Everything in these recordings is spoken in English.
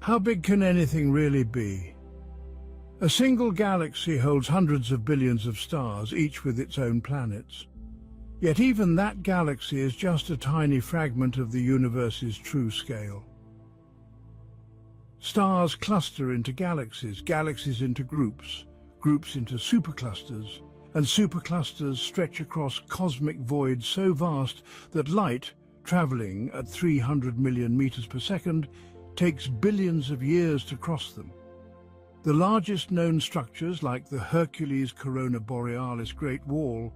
How big can anything really be? A single galaxy holds hundreds of billions of stars, each with its own planets. Yet even that galaxy is just a tiny fragment of the universe's true scale. Stars cluster into galaxies, galaxies into groups, groups into superclusters, and superclusters stretch across cosmic voids so vast that light, traveling at 300 million meters per second, takes billions of years to cross them. The largest known structures, like the Hercules Corona Borealis Great Wall,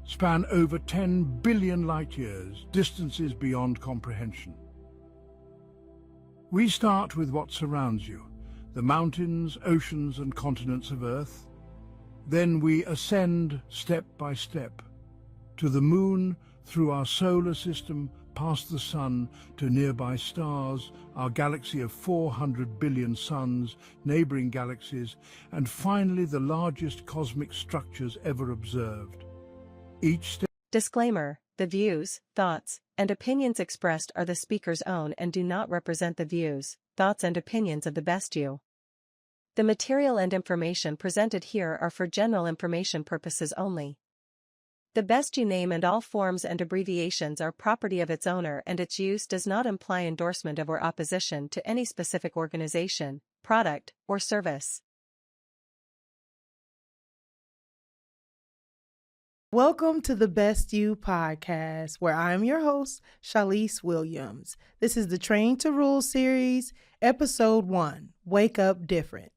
span over 10 billion light-years, distances beyond comprehension. We start with what surrounds you, the mountains, oceans, and continents of Earth. Then we ascend step by step to the moon, through our solar system, past the sun, to nearby stars, our galaxy of 400 billion suns, neighboring galaxies, and finally the largest cosmic structures ever observed. Each step. Disclaimer: the views, thoughts, and opinions expressed are the speaker's own and do not represent the views, thoughts, and opinions of the Best You. The material and information presented here are for general information purposes only. The Best You name and all forms and abbreviations are property of its owner, and its use does not imply endorsement of or opposition to any specific organization, product, or service. Welcome to the Best You podcast, where I am your host, Caliese Williams. This is the Train to Rule series, episode 1, Wake Up Different.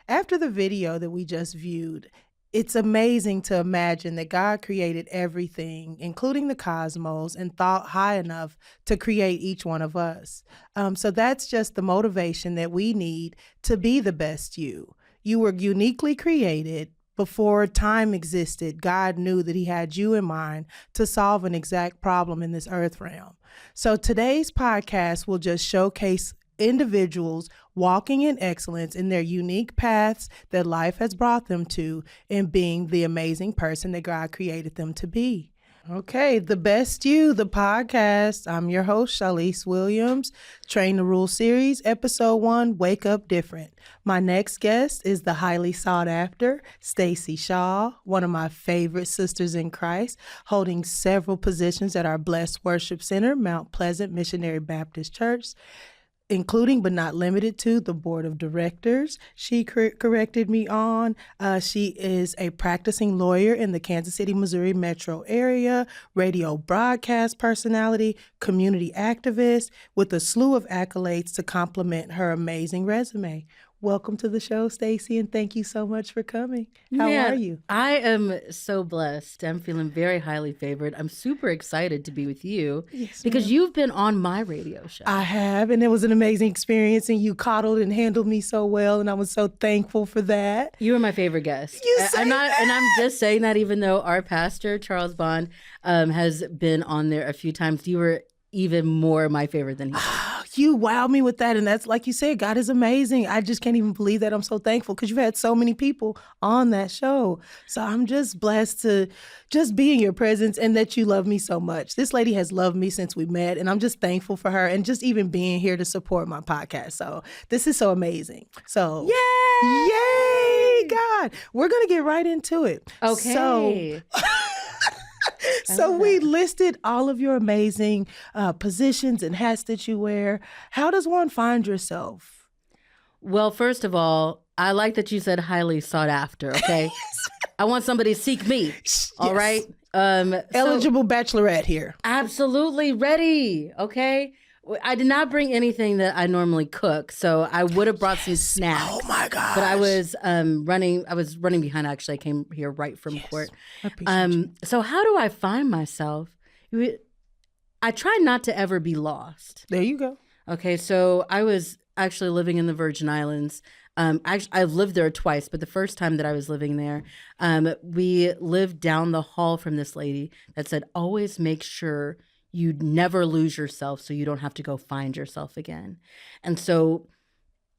After the video that we just viewed, it's amazing to imagine that God created everything, including the cosmos, and thought high enough to create each one of us. So that's just the motivation that we need to be the best you. You were uniquely created. Before time existed, God knew that he had you in mind to solve an exact problem in this earth realm. So today's podcast will just showcase individuals walking in excellence in their unique paths that life has brought them to in being the amazing person that God created them to be. Okay, the Best You, the podcast. I'm your host, Caliese Williams. Train to Rule series, episode 1, Wake Up Different. My next guest is the highly sought after Stacy Shaw, one of my favorite sisters in Christ, holding several positions at our Blessed Worship Center, Mount Pleasant Missionary Baptist Church, including but not limited to the board of directors. She corrected me on. She is a practicing lawyer in the Kansas City, Missouri metro area, radio broadcast personality, community activist, with a slew of accolades to complement her amazing resume. Welcome to the show, Stacy, and thank you so much for coming. How are you? I am so blessed. I'm feeling very highly favored. I'm super excited to be with you because you've been on my radio show. I have, and it was an amazing experience, and you coddled and handled me so well, and I was so thankful for that. You were my favorite guest. And I'm just saying that even though our pastor, Charles Bond, has been on there a few times, you were even more my favorite than he was. You wowed me with that. And that's, like you said, God is amazing. I just can't even believe that. I'm so thankful because you've had so many people on that show. So I'm just blessed to just be in your presence and that you love me so much. This lady has loved me since we met, and I'm just thankful for her and just even being here to support my podcast. So this is so amazing. So yay, God. We're going to get right into it. Okay. So we listed all of your amazing positions and hats that you wear. How does one find yourself? Well, first of all, I like that you said highly sought after, okay? I want somebody to seek me, all right? Eligible bachelorette here. Absolutely ready, okay? I did not bring anything that I normally cook, so I would have brought some snacks. Oh my gosh. But I was running behind. Actually, I came here right from court. So how do I find myself? I try not to ever be lost. There you go. Okay, so I was actually living in the Virgin Islands. I've lived there twice, but the first time that I was living there, we lived down the hall from this lady that said, always make sure you never lose yourself so you don't have to go find yourself again. And so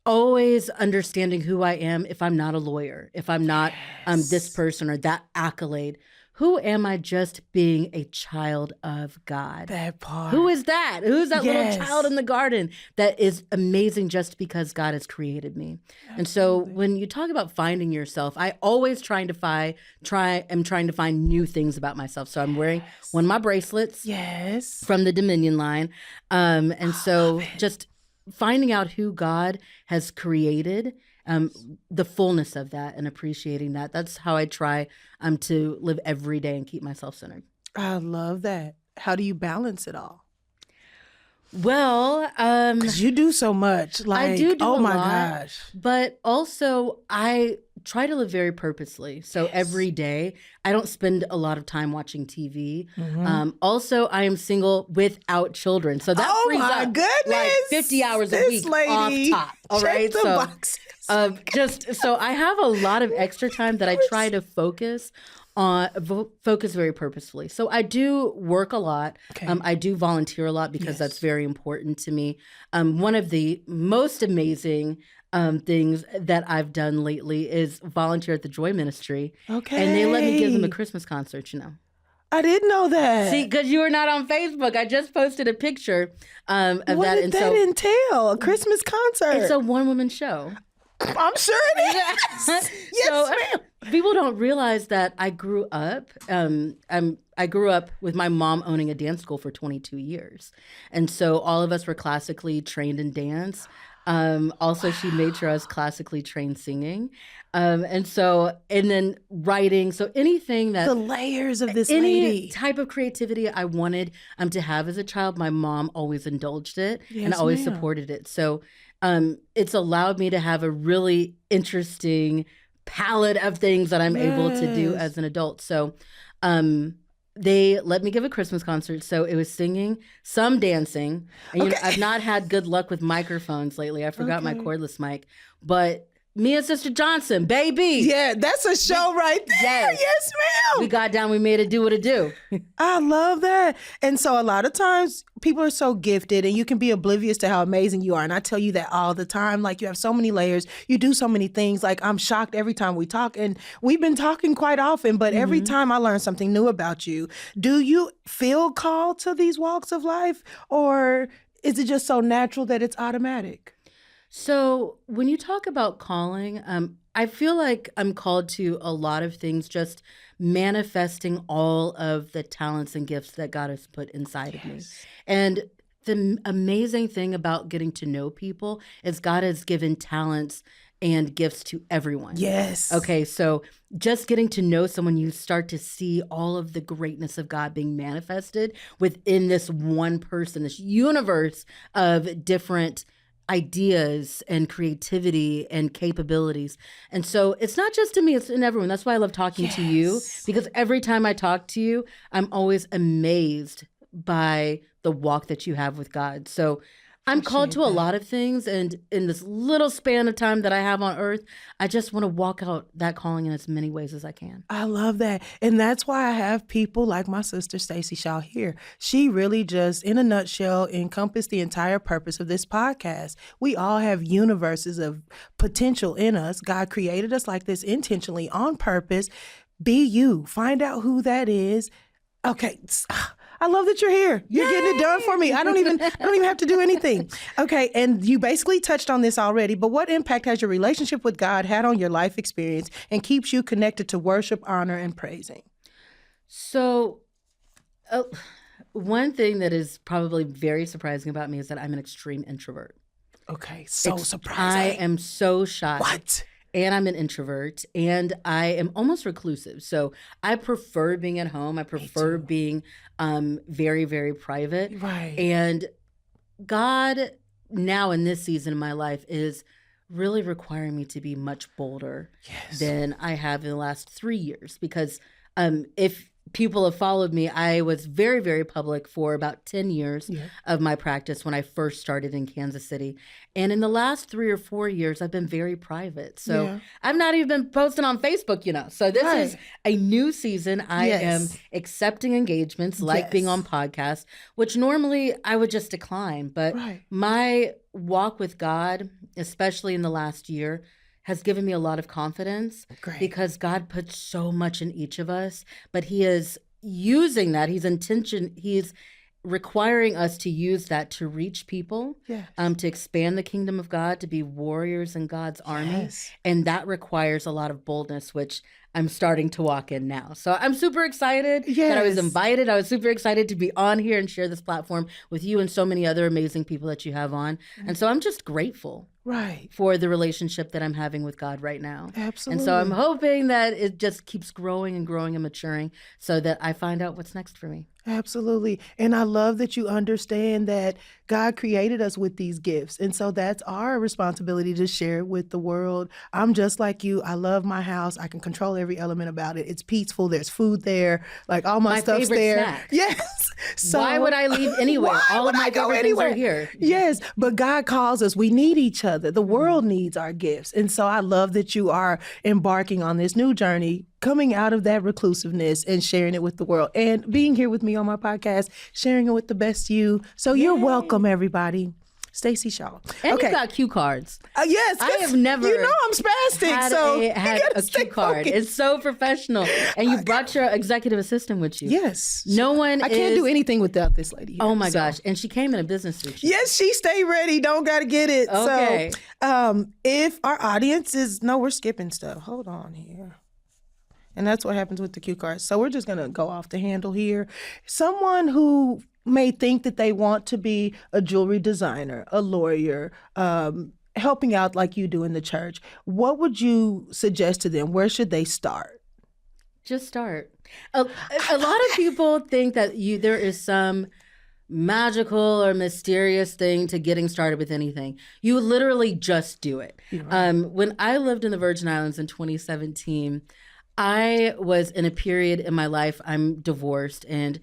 always understanding who I am if I'm not a lawyer, if I'm not this person or that accolade, who am I just being a child of God? That part. Who is that? Who's that Yes. little child in the garden that is amazing just because God has created me? Absolutely. And so when you talk about finding yourself, I always am trying to find new things about myself. So I'm wearing one of my bracelets Yes. from the Dominion line. And so just finding out who God has created, the fullness of that and appreciating that. That's how I try to live every day and keep myself centered. I love that. How do you balance it all? Well, 'Cause you do so much. Like, I do oh a my lot, gosh. but also I try to live very purposely. So every day, I don't spend a lot of time watching TV. Also, I am single without children, so that Oh frees my up goodness. like 50 hours a This week lady, off top. All check right, the so boxes. so I have a lot of extra time that I try to focus very purposefully. So I do work a lot. Okay. I do volunteer a lot because that's very important to me. One of the most amazing things that I've done lately is volunteer at the Joy Ministry. Okay. And they let me give them a Christmas concert, I didn't know that. See, because you were not on Facebook. I just posted a picture of what that. did And that so entail? A Christmas concert? it's a one-woman show. I'm sure it is. Yes, So ma'am. people don't realize that I grew up. I grew up with my mom owning a dance school for 22 years, and so all of us were classically trained in dance. Also, she made sure I was classically trained singing, and then writing. So anything that The layers of this any lady. type of creativity I wanted to have as a child, my mom always indulged it and Yes, always ma'am. supported it. So it's allowed me to have a really interesting palette of things that I'm able to do Yes. as an adult. So they let me give a Christmas concert. So it was singing, some dancing. And Okay. I've not had good luck with microphones lately. I forgot my Okay. cordless mic. But me and Sister Johnson, baby. Yeah, that's a show right there. Yes. Yes, ma'am. We got down, we made it do what it do. I love that. And so a lot of times people are so gifted and you can be oblivious to how amazing you are. And I tell you that all the time. Like, you have so many layers. You do so many things. Like, I'm shocked every time we talk. And we've been talking quite often, but every time I learn something new about you. Do you feel called to these walks of life? Or is it just so natural that it's automatic? So when you talk about calling, I feel like I'm called to a lot of things, just manifesting all of the talents and gifts that God has put inside of me. And the amazing thing about getting to know people is God has given talents and gifts to everyone. Yes. Okay, so just getting to know someone, you start to see all of the greatness of God being manifested within this one person, this universe of different ideas and creativity and capabilities. And so it's not just to me, it's in everyone. That's why I love talking to you, because every time I talk to you, I'm always amazed by the walk that you have with God. So I'm called to a lot of things, and in this little span of time that I have on earth, I just want to walk out that calling in as many ways as I can. I love that. And that's why I have people like my sister, Stacy Shaw, here. She really just, in a nutshell, encompassed the entire purpose of this podcast. We all have universes of potential in us. God created us like this intentionally on purpose. Be you. Find out who that is. Okay. I love that you're here. You're getting it done for me. I don't even have to do anything. Okay, and you basically touched on this already, but what impact has your relationship with God had on your life experience and keeps you connected to worship, honor, and praising? So one thing that is probably very surprising about me is that I'm an extreme introvert. Okay, so I surprising. am so shy. What? And I'm an introvert, and I am almost reclusive. So I prefer being at home. I prefer being very, very private. Right. And God, now in this season of my life, is really requiring me to be much bolder than I have in the last 3 years. Because if people have followed me, I was very, very public for about 10 years of my practice when I first started in Kansas City. And in the last 3 or 4 years, I've been very private. So I've not even been posting on Facebook, So this is a new season. I am accepting engagements, like being on podcasts, which normally I would just decline. But my walk with God, especially in the last year, has given me a lot of confidence. Great. Because God put so much in each of us, but he is using that. He's requiring us to use that to reach people, Yes. To expand the kingdom of God, to be warriors in God's army. Yes. And that requires a lot of boldness, which I'm starting to walk in now. So I'm super excited that I was Yes. invited. I was super excited to be on here and share this platform with you and so many other amazing people that you have on. And so I'm just grateful Right. for the relationship that I'm having with God right now. Absolutely. And so I'm hoping that it just keeps growing and growing and maturing so that I find out what's next for me. Absolutely. And I love that you understand that God created us with these gifts. And so that's our responsibility to share it with the world. I'm just like you. I love my house. I can control every element about it. It's peaceful. There's food there. Like all my stuff's favorite there. snack. Yes. So Why would I leave anywhere? Why All would of my I go favorite things anywhere? are here. Yes, but God calls us. We need each other. The world needs our gifts. And so I love that you are embarking on this new journey, coming out of that reclusiveness and sharing it with the world, and being here with me on my podcast, sharing it with the best you. So you're welcome, everybody. Stacy Shaw. And Okay. you got cue cards. Yes, I have never You know I'm spastic, had so a, you had gotta a stay cue card. focused. It's so professional. And you brought your executive assistant with you. Yes. No one I can't is- do anything without this lady here, Oh my so. gosh. And she came in a business suit. Yes, she stay ready. Don't gotta get it. Okay. So, if our audience is we're skipping stuff. Hold on here. And that's what happens with the cue cards. So we're just gonna go off the handle here. Someone who may think that they want to be a jewelry designer, a lawyer, helping out like you do in the church. What would you suggest to them? Where should they start? Just start. A lot of people think that there is some magical or mysterious thing to getting started with anything. You literally just do it. When I lived in the Virgin Islands in 2017, I was in a period in my life, I'm divorced, and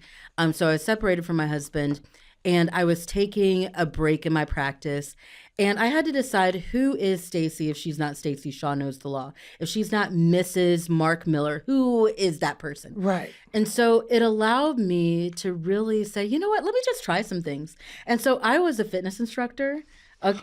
so I was separated from my husband, and I was taking a break in my practice, and I had to decide, who is Stacy if she's not Stacy Shaw Knows the Law? If she's not Mrs. Mark Miller, who is that person? Right. And so it allowed me to really say, you know what, let me just try some things. And so I was a fitness instructor.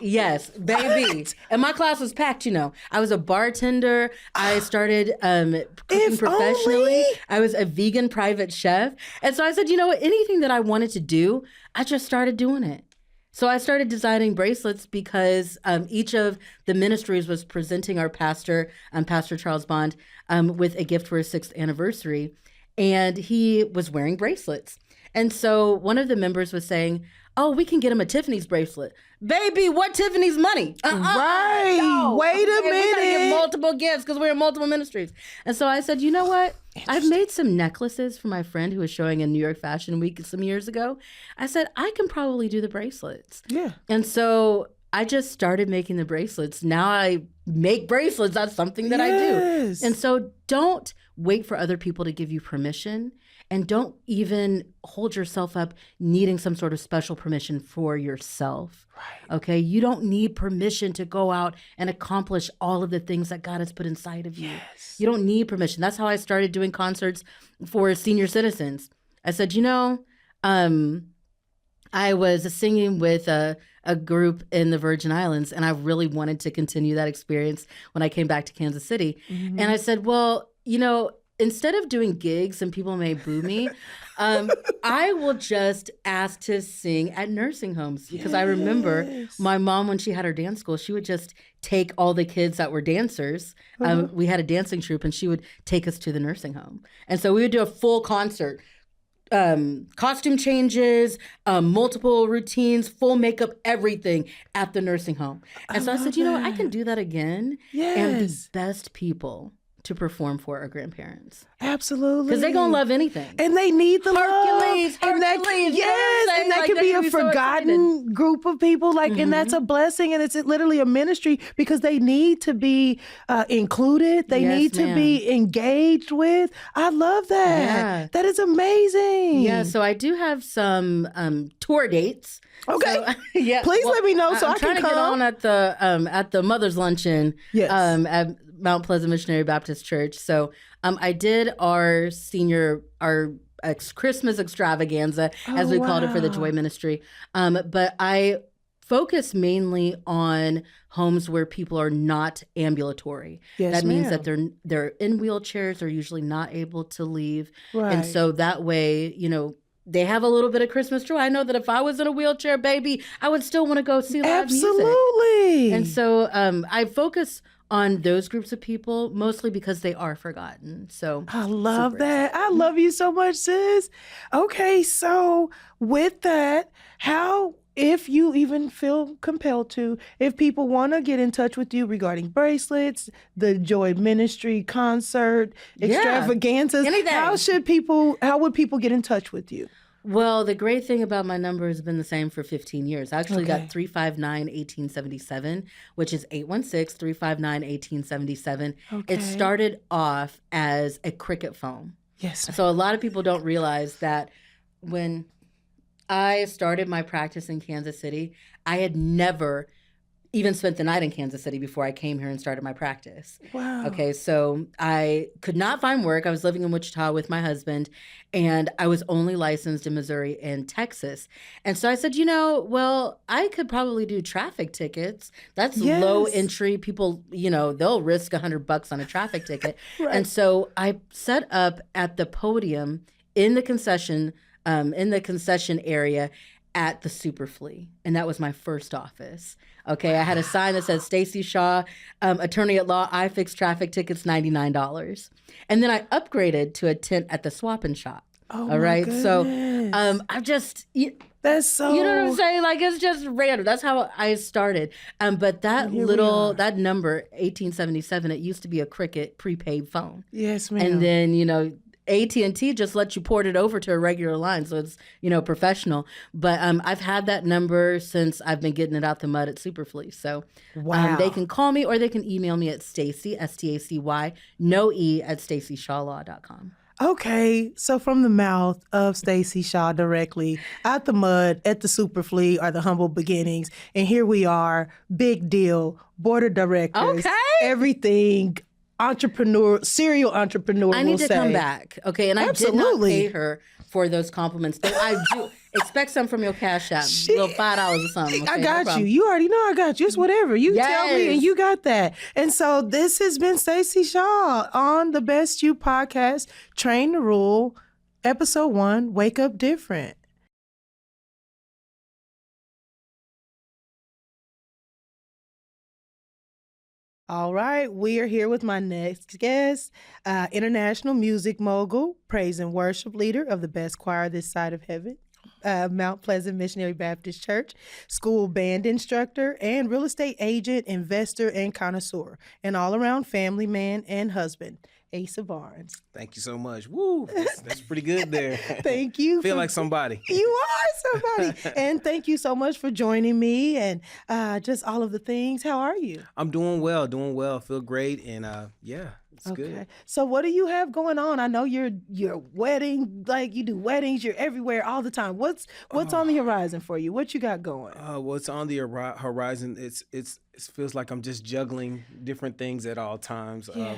Yes, baby. And my class was packed, you know. I was a bartender. I started cooking professionally. Only. I was a vegan private chef. And so I said, you know what, anything that I wanted to do, I just started doing it. So I started designing bracelets because each of the ministries was presenting our pastor, Pastor Charles Bond, with a gift for his 6th anniversary. And he was wearing bracelets. And so one of the members was saying, oh, we can get him a Tiffany's bracelet. Baby, what Tiffany's money? Right. No. Wait a We gotta get minute. multiple gifts because we're in multiple ministries. And so I said, you know what? I've made some necklaces for my friend who was showing in New York Fashion Week some years ago. I said, I can probably do the bracelets. Yeah. And so I just started making the bracelets. Now I make bracelets. That's something that I do. Yes. And so don't wait for other people to give you permission. And don't even hold yourself up needing some sort of special permission for yourself. Right. Okay? You don't need permission to go out and accomplish all of the things that God has put inside of you. Yes. You don't need permission. That's how I started doing concerts for senior citizens. I said, you know, I was singing with a group in the Virgin Islands, and I really wanted to continue that experience when I came back to Kansas City. Mm-hmm. And I said, well, you know, instead of doing gigs and people may boo me, I will just ask to sing at nursing homes. Because I remember my mom, when she had her dance school, she would just take all the kids that were dancers. We had a dancing troupe, and she would take us to the nursing home. And so we would do a full concert. Costume changes, multiple routines, full makeup, everything at the nursing home. And so I said, you know what, I can do that again. Yes. And the best people to perform for our grandparents. Absolutely. Because they're going to love anything. And they need the Hercules, love. And that, Hercules, yes, you know what I'm and that saying? can Like, be they a can be so forgotten group of people. Like, and that's a blessing. And it's literally a ministry because they need to be included. They Yes, need to ma'am. be engaged with. I love that. Yeah. That is amazing. Yeah, so I do have some tour dates. Okay. So, yeah. Please let me know so I'm I can trying to get come. on at the Mother's Luncheon Yes. at Mount Pleasant Missionary Baptist Church. So I did our Christmas extravaganza, as we called it, for the wow. Joy Ministry. But I focus mainly on homes where people are not ambulatory. Yes, That means ma'am. that they're in wheelchairs, they're usually not able to leave. Right. And so that way, they have a little bit of Christmas joy. I know that if I was in a wheelchair, baby, I would still want to go see live music. Absolutely. And so I focus on those groups of people mostly because they are forgotten. So I love super that. excited. I love you so much, sis. Okay, so with that, how, if you even feel compelled to, if people want to get in touch with you regarding bracelets, the Joy Ministry concert, extravaganzas, anything. how would people get in touch with you? Well, the great thing about my number has been the same for 15 years. I actually Okay. got 359-1877, which is 816-359-1877. Okay. It started off as a cricket phone. Yes. ma'am. So a lot of people don't realize that when I started my practice in Kansas City, I had never even spent the night in Kansas City before I came here and started my practice. Wow. Okay, so I could not find work. I was living in Wichita with my husband, and I was only licensed in Missouri and Texas. And so I said, well, I could probably do traffic tickets. That's Yes. low entry. People, they'll risk $100 on a traffic ticket. Right. And so I set up at the podium in the concession area at the Super Flea. And that was my first office. Okay, I had a sign that said Stacy Shaw, attorney at law, I fix traffic tickets, $99. And then I upgraded to a tent at the Swap and Shop. Oh, All right. my So goodness. I just, That's so. you know what I'm saying? Like, it's just random. That's how I started. But that Here we are. that number, 1877, it used to be a Cricket prepaid phone. Yes, ma'am. And then, AT&T just lets you port it over to a regular line, so it's professional. But I've had that number since I've been getting it out the mud at Superfleece. So Wow. they can call me or they can email me at Stacy, Stacy, no E, at stacyshawlaw.com. Okay, so from the mouth of Stacy Shaw directly, out the mud at the Super Flea are the humble beginnings. And here we are, big deal, board of directors, Okay. everything, serial entrepreneur. I need will to say. come back. Okay. And I did not Absolutely. pay her for those compliments. But I do expect some from your Cash App. Little $5 or something. Okay? I No got you. problem. You already know I got you. It's whatever. You tell me and Yes. you got that. And so this has been Stacy Shaw on the Best You podcast, Train to Rule, episode 1, Wake Up Different. All right, we are here with my next guest, international music mogul, praise and worship leader of the best choir this side of heaven, Mount Pleasant Missionary Baptist Church, school band instructor, and real estate agent, investor, and connoisseur, an all-around family man and husband, Asa Barnes. Thank you so much. Woo, that's pretty good there. Thank you. Feel like somebody. You are somebody. And thank you so much for joining me and just all of the things. How are you? I'm doing well. Feel great, and it's good. So what do you have going on? I know you're wedding, like you do weddings, you're everywhere all the time. What's on the horizon for you? What you got going? What's on the horizon? It feels like I'm just juggling different things at all times. Yeah.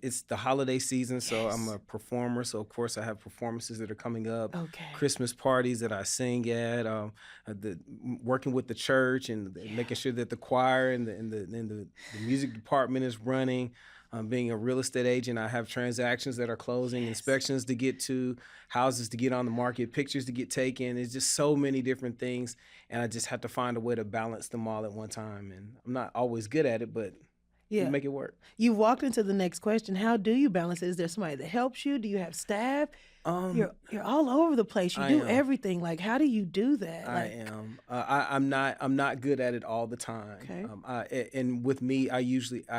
It's the holiday season, so I'm a performer. So of course I have performances that are coming up. Okay. Christmas parties that I sing at. Working with the church and making sure that the choir and the music department is running. Being a real estate agent, I have transactions that are closing, inspections to get to, houses to get on the market, pictures to get taken. It's just so many different things, and I just have to find a way to balance them all at one time. And I'm not always good at it, but we make it work. You walked into the next question. How do you balance it? Is there somebody that helps you? Do you have staff? You're all over the place. You do everything. Like, how do you do that? I am. I'm not good at it all the time. Okay. And with me, I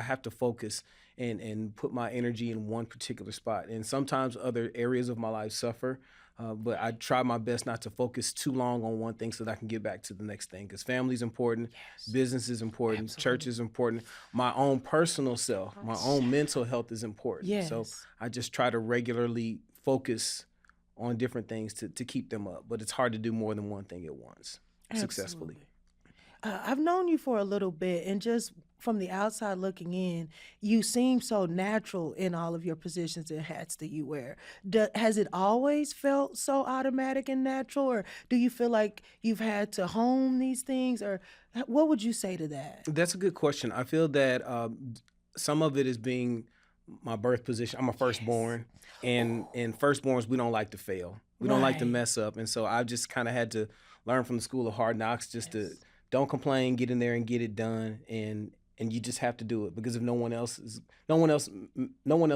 have to focus and put my energy in one particular spot. And sometimes other areas of my life suffer. But I try my best not to focus too long on one thing so that I can get back to the next thing. Because family is important, business is important, church is important. My own personal self, my own mental health is important. Yes. So I just try to regularly focus on different things to keep them up. But it's hard to do more than one thing at once successfully. I've known you for a little bit, and just from the outside looking in, you seem so natural in all of your positions and hats that you wear. Has it always felt so automatic and natural, or do you feel like you've had to hone these things, or what would you say to that? That's a good question. I feel that some of it is being my birth position. I'm a firstborn, and firstborns, we don't like to fail. We don't like to Right. mess up, and so I've just kind of had to learn from the school of hard knocks just to don't complain, get in there and get it done, and you just have to do it because if no one else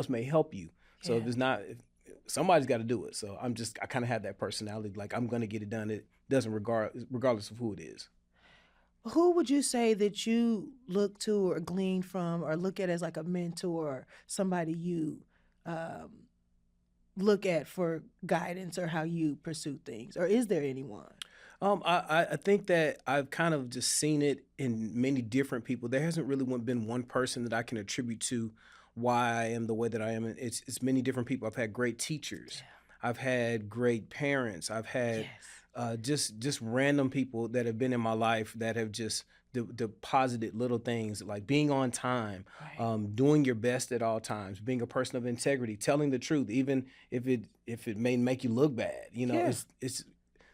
may help you. So if Yeah. it's not, if somebody's got to do it. So I kind of have that personality, like I'm gonna get it done. It doesn't regardless of who it is. Who would you say that you look to or glean from or look at as like a mentor, or somebody you um, look at for guidance or how you pursue things? Or is there anyone? I think that I've kind of just seen it in many different people. There hasn't really been one person that I can attribute to why I am the way that I am. It's many different people. I've had great teachers. I've had great parents. I've had just random people that have been in my life that have just deposited little things like being on time, Right. doing your best at all times, being a person of integrity, telling the truth, even if it may make you look bad. You know, Yeah. it's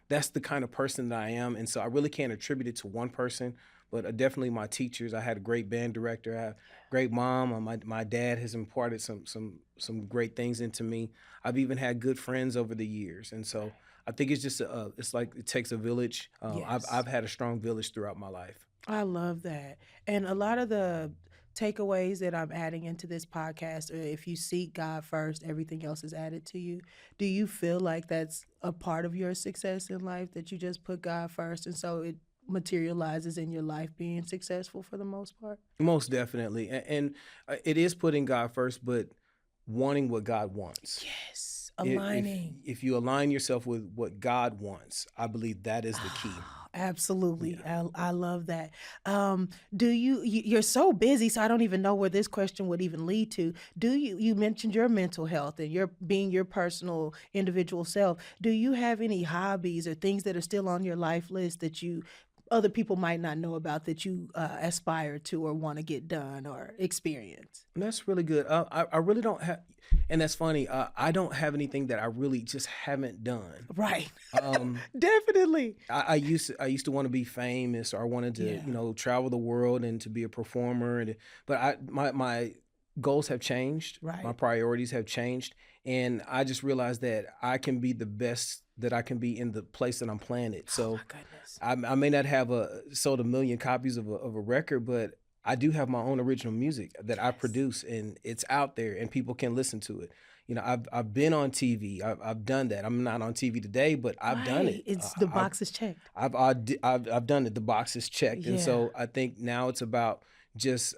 that's the kind of person that I am, and so I really can't attribute it to one person. But definitely my teachers. I had a great band director. I had a great mom. My dad has imparted some great things into me. I've even had good friends over the years, and so I think it's just it's like it takes a village. Yes. I've had a strong village throughout my life. I love that. And a lot of the takeaways that I'm adding into this podcast are if you seek God first, everything else is added to you. Do you feel like that's a part of your success in life, that you just put God first and so it materializes in your life being successful for the most part? Most definitely, and it is putting God first, but wanting what God wants. Yes. If Aligning. if you align yourself with what God wants, I believe that is the key. Absolutely. Yeah. I love that. Do you're so busy, so I don't even know where this question would even lead to. You mentioned your mental health and your being your personal individual self. Do you have any hobbies or things that are still on your life list that you other people might not know about that you aspire to or want to get done or experience? And that's really good. I really don't have, and that's funny. I don't have anything that I really just haven't done. Right. Um, Definitely. I used to want to be famous, or I wanted to, Yeah. travel the world and to be a performer. But my goals have changed. Right. My priorities have changed, and I just realized that I can be the best that I can be in the place that I'm planted. Oh So my goodness. I may not have sold a million copies of a record, but I do have my own original music that I Yes. produce, and it's out there, and people can listen to it. I've been on TV. I've done that. I'm not on TV today, but I've done Right. it. It's the box is checked. I've done it. The box is checked, and Yeah. so I think now it's about just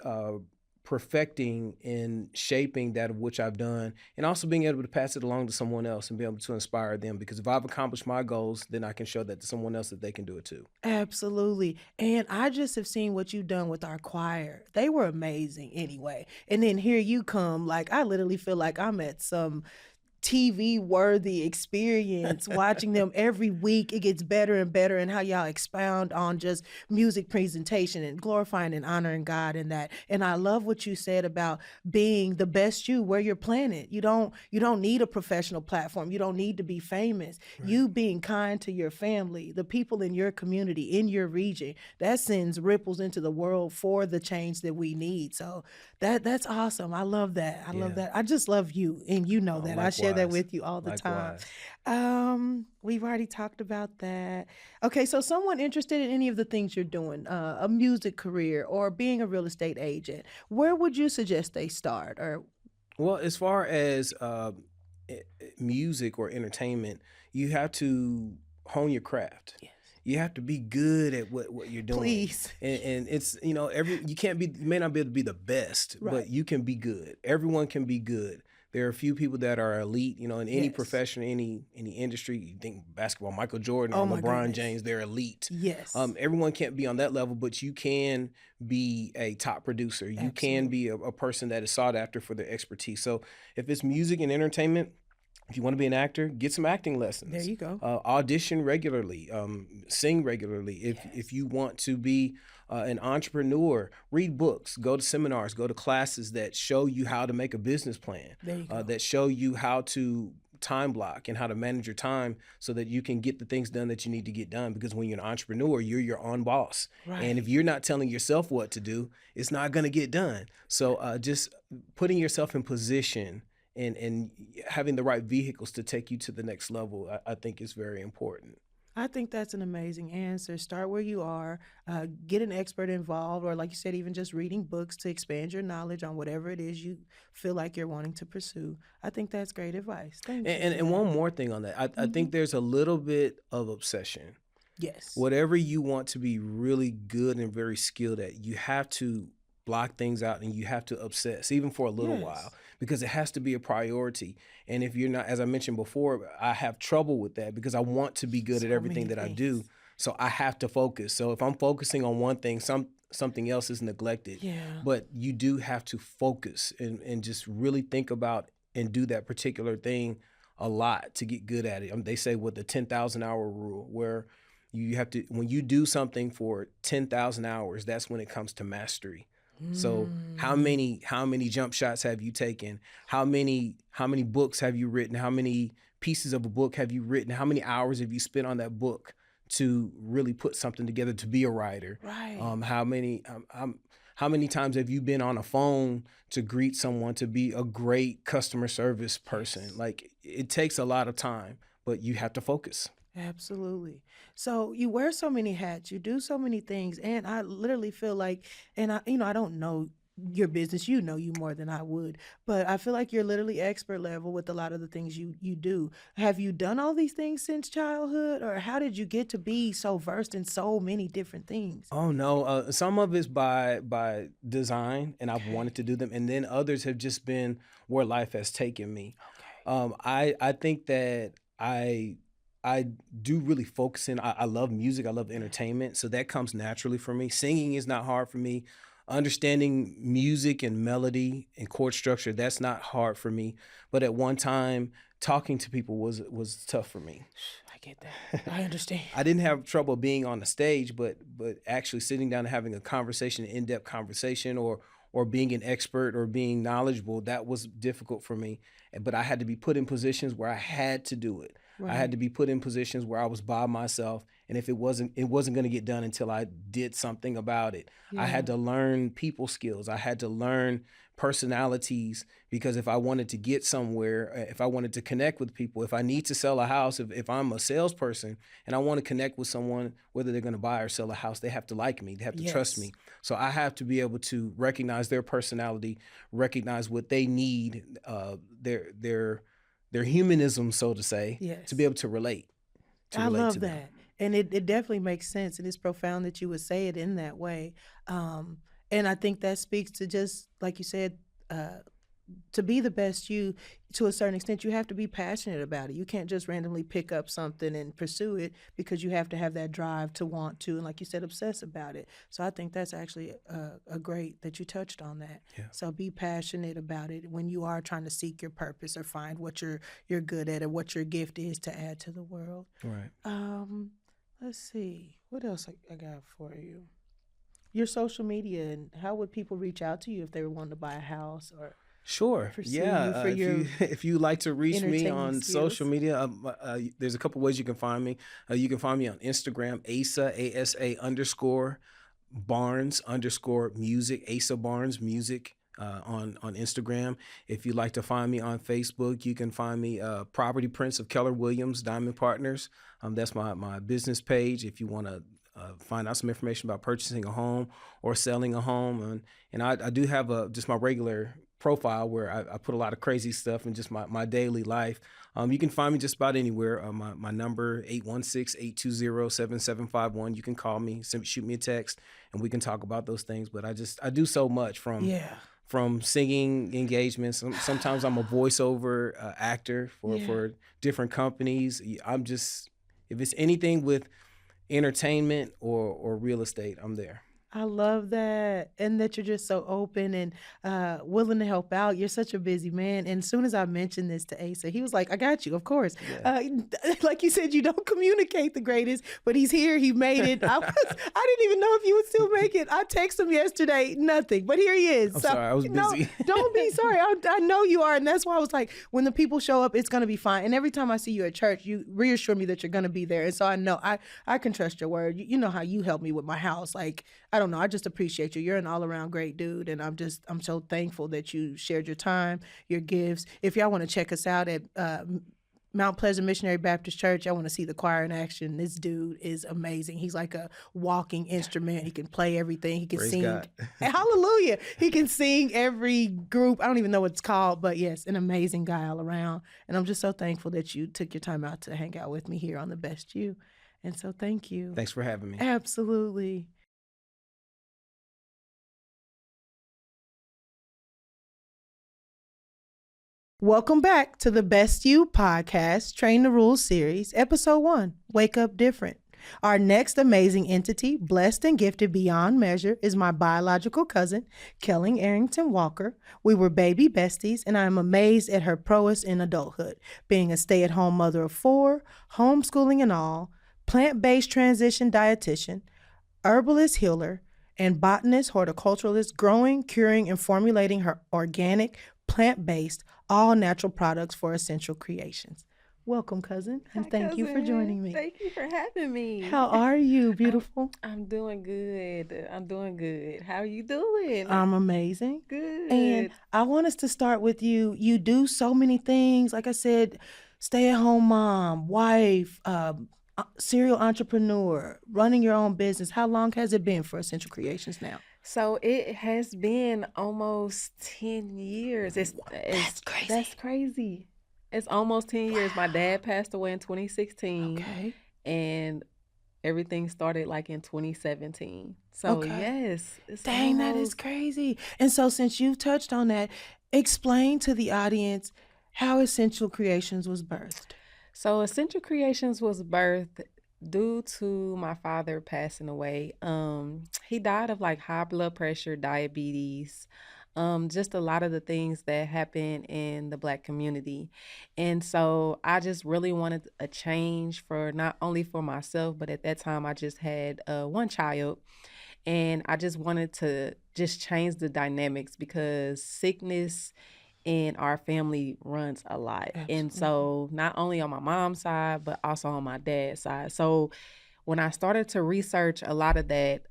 perfecting and shaping that of which I've done, and also being able to pass it along to someone else and be able to inspire them. Because if I've accomplished my goals, then I can show that to someone else that they can do it too. Absolutely. And I just have seen what you've done with our choir. They were amazing anyway. And then here you come. Like, I literally feel like I'm at some TV worthy experience watching them every week. It gets better and better, and how y'all expound on just music presentation and glorifying and honoring God in that. And I love what you said about being the best you where you're planted. You don't need a professional platform. You don't need to be famous. You being kind to your family, the people in your community, in your region, that sends ripples into the world for the change that we need. So that's awesome. I love that. I love Yeah. that. I just love you, and you know Oh, that. I share that likewise. with you all the time. Likewise. We've already talked about that. Okay, so someone interested in any of the things you're doing, a music career or being a real estate agent, where would you suggest they start? Or Well, as far as music or entertainment, you have to hone your craft. yes, You have to be good at what you're doing. please. And it's, you may not be able to be the best, Right. but you can be good. Everyone can be good. There are a few people that are elite, in any Yes. profession, any industry. You think basketball, Michael Jordan Oh or my LeBron goodness. James, they're elite. Yes. Everyone can't be on that level, but you can be a top producer. You can be a person that is sought after for their expertise. So if it's music and entertainment, If you want to be an actor, get some acting lessons. There you go. Audition regularly, sing regularly. If you want to be an entrepreneur, read books, go to seminars, go to classes that show you how to make a business plan, There you go. that show you how to time block and how to manage your time so that you can get the things done that you need to get done. Because when you're an entrepreneur, you're your own boss. Right. And if you're not telling yourself what to do, it's not going to get done. So just putting yourself in position and having the right vehicles to take you to the next level, I think is very important. I think that's an amazing answer. Start where you are, get an expert involved, or like you said, even just reading books to expand your knowledge on whatever it is you feel like you're wanting to pursue. I think that's great advice. Thank you. And one more thing on that, I think there's a little bit of obsession. Yes. Whatever you want to be really good and very skilled at, you have to block things out and you have to obsess, even for a little while, because it has to be a priority. And if you're not, as I mentioned before, I have trouble with that because I want to be good at everything that I do. So I have to focus. So if I'm focusing on one thing, something else is neglected. Yeah. But you do have to focus and just really think about and do that particular thing a lot to get good at it. They say what the 10,000 hour rule, where you have to, when you do something for 10,000 hours, that's when it comes to mastery. So how many jump shots have you taken? How many books have you written? How many pieces of a book have you written? How many hours have you spent on that book to really put something together to be a writer? Right. How many times have you been on a phone to greet someone, to be a great customer service person? Like, it takes a lot of time, but you have to focus. Absolutely. So you wear so many hats, you do so many things, and I literally feel like, and I don't know your business, you know you more than I would, but I feel like you're literally expert level with a lot of the things you do. Have you done all these things since childhood, or how did you get to be so versed in so many different things? Oh no, some of it's by design, and I've wanted to do them, and then others have just been where life has taken me. I think that I do really focus in. I love music. I love entertainment. So that comes naturally for me. Singing is not hard for me. Understanding music and melody and chord structure, that's not hard for me. But at one time, talking to people was tough for me. I get that. I understand. I didn't have trouble being on the stage, but actually sitting down and having a conversation, an in-depth conversation, or being an expert or being knowledgeable, that was difficult for me. But I had to be put in positions where I had to do it. Right. I had to be put in positions where I was by myself, and if it wasn't going to get done until I did something about it. Yeah. I had to learn people skills. I had to learn personalities, because if I wanted to get somewhere, if I wanted to connect with people, if I need to sell a house, if I'm a salesperson and I want to connect with someone, whether they're going to buy or sell a house, they have to like me. They have to trust me. So I have to be able to recognize their personality, recognize what they need, their humanism, so to say, to be able to relate. I love that. And it definitely makes sense. And it's profound that you would say it in that way. And I think that speaks to, just like you said, to be the best you, to a certain extent, you have to be passionate about it. You can't just randomly pick up something and pursue it, because you have to have that drive to want to, and like you said, obsess about it. So I think that's actually a great that you touched on that. Yeah. So be passionate about it when you are trying to seek your purpose or find what you're good at or what your gift is to add to the world. Right. Let's see. What else I got for you? Your social media, and how would people reach out to you if they were wanting to buy a house or... Sure. Yeah. If you like to reach me on social media, there's a couple ways you can find me. You can find me on Instagram, ASA _Barnes_music, Asa Barnes Music on Instagram. If you'd like to find me on Facebook, you can find me Property Prince of Keller Williams Diamond Partners. That's my business page. If you want to find out some information about purchasing a home or selling a home, and I do have just my regular profile where I put a lot of crazy stuff in just my daily life. You can find me just about anywhere. My number, 816-820-7751. You can call me, shoot me a text, and we can talk about those things. But I do so much from singing engagements. Sometimes I'm a voiceover actor for different companies. If it's anything with entertainment or real estate, I'm there. I love that. And that you're just so open and willing to help out. You're such a busy man. And as soon as I mentioned this to Asa, he was like, I got you, of course. Yeah. Like you said, you don't communicate the greatest, but he's here. He made it. I didn't even know if you would still make it. I texted him yesterday, nothing, but here he is. I'm sorry, I was busy. No, don't be sorry. I know you are. And that's why I was like, when the people show up, it's going to be fine. And every time I see you at church, you reassure me that you're going to be there. And so I know I can trust your word. You know how you help me with my house. Like, I don't know. I just appreciate you. You're an all around great dude. And I'm so thankful that you shared your time, your gifts. If y'all want to check us out at Mount Pleasant Missionary Baptist Church, I want to see the choir in action. This dude is amazing. He's like a walking instrument. He can play everything. He can Praise sing. God. Hallelujah. He can sing every group. I don't even know what it's called, but yes, an amazing guy all around. And I'm just so thankful that you took your time out to hang out with me here on The Best You. And so thank you. Thanks for having me. Absolutely. Welcome back to the Best You podcast, Train the Rules series, episode 1, Wake Up Different. Our next amazing entity, blessed and gifted beyond measure, is my biological cousin, Kellen Arrington-Walker. We were baby besties, and I am amazed at her prowess in adulthood, being a stay-at-home mother of 4, homeschooling and all, plant-based transition dietitian, herbalist healer, and botanist horticulturalist, growing, curing, and formulating her organic, plant-based, all-natural products for Essential Creations. Welcome, cousin, and thank you for joining me. Thank you for having me. How are you, beautiful? I'm doing good. I'm doing good. How are you doing? I'm amazing. Good. And I want us to start with you. You do so many things. Like I said, stay-at-home mom, wife, serial entrepreneur, running your own business. How long has it been for Essential Creations now? So it has been almost 10 years. That's crazy. That's crazy. It's almost 10 years. My dad passed away in 2016. Okay. And everything started like in 2017. So yes. It's Dang, that is crazy. And so since you've touched on that, explain to the audience how Essential Creations was birthed. So Essential Creations was birthed due to my father passing away. He died of like high blood pressure, diabetes, just a lot of the things that happen in the Black community. And so I just really wanted a change for not only for myself, but at that time I just had one child. And I just wanted to just change the dynamics because sickness in our family runs a lot. Absolutely. And so not only on my mom's side, but also on my dad's side. So when I started to research a lot of that,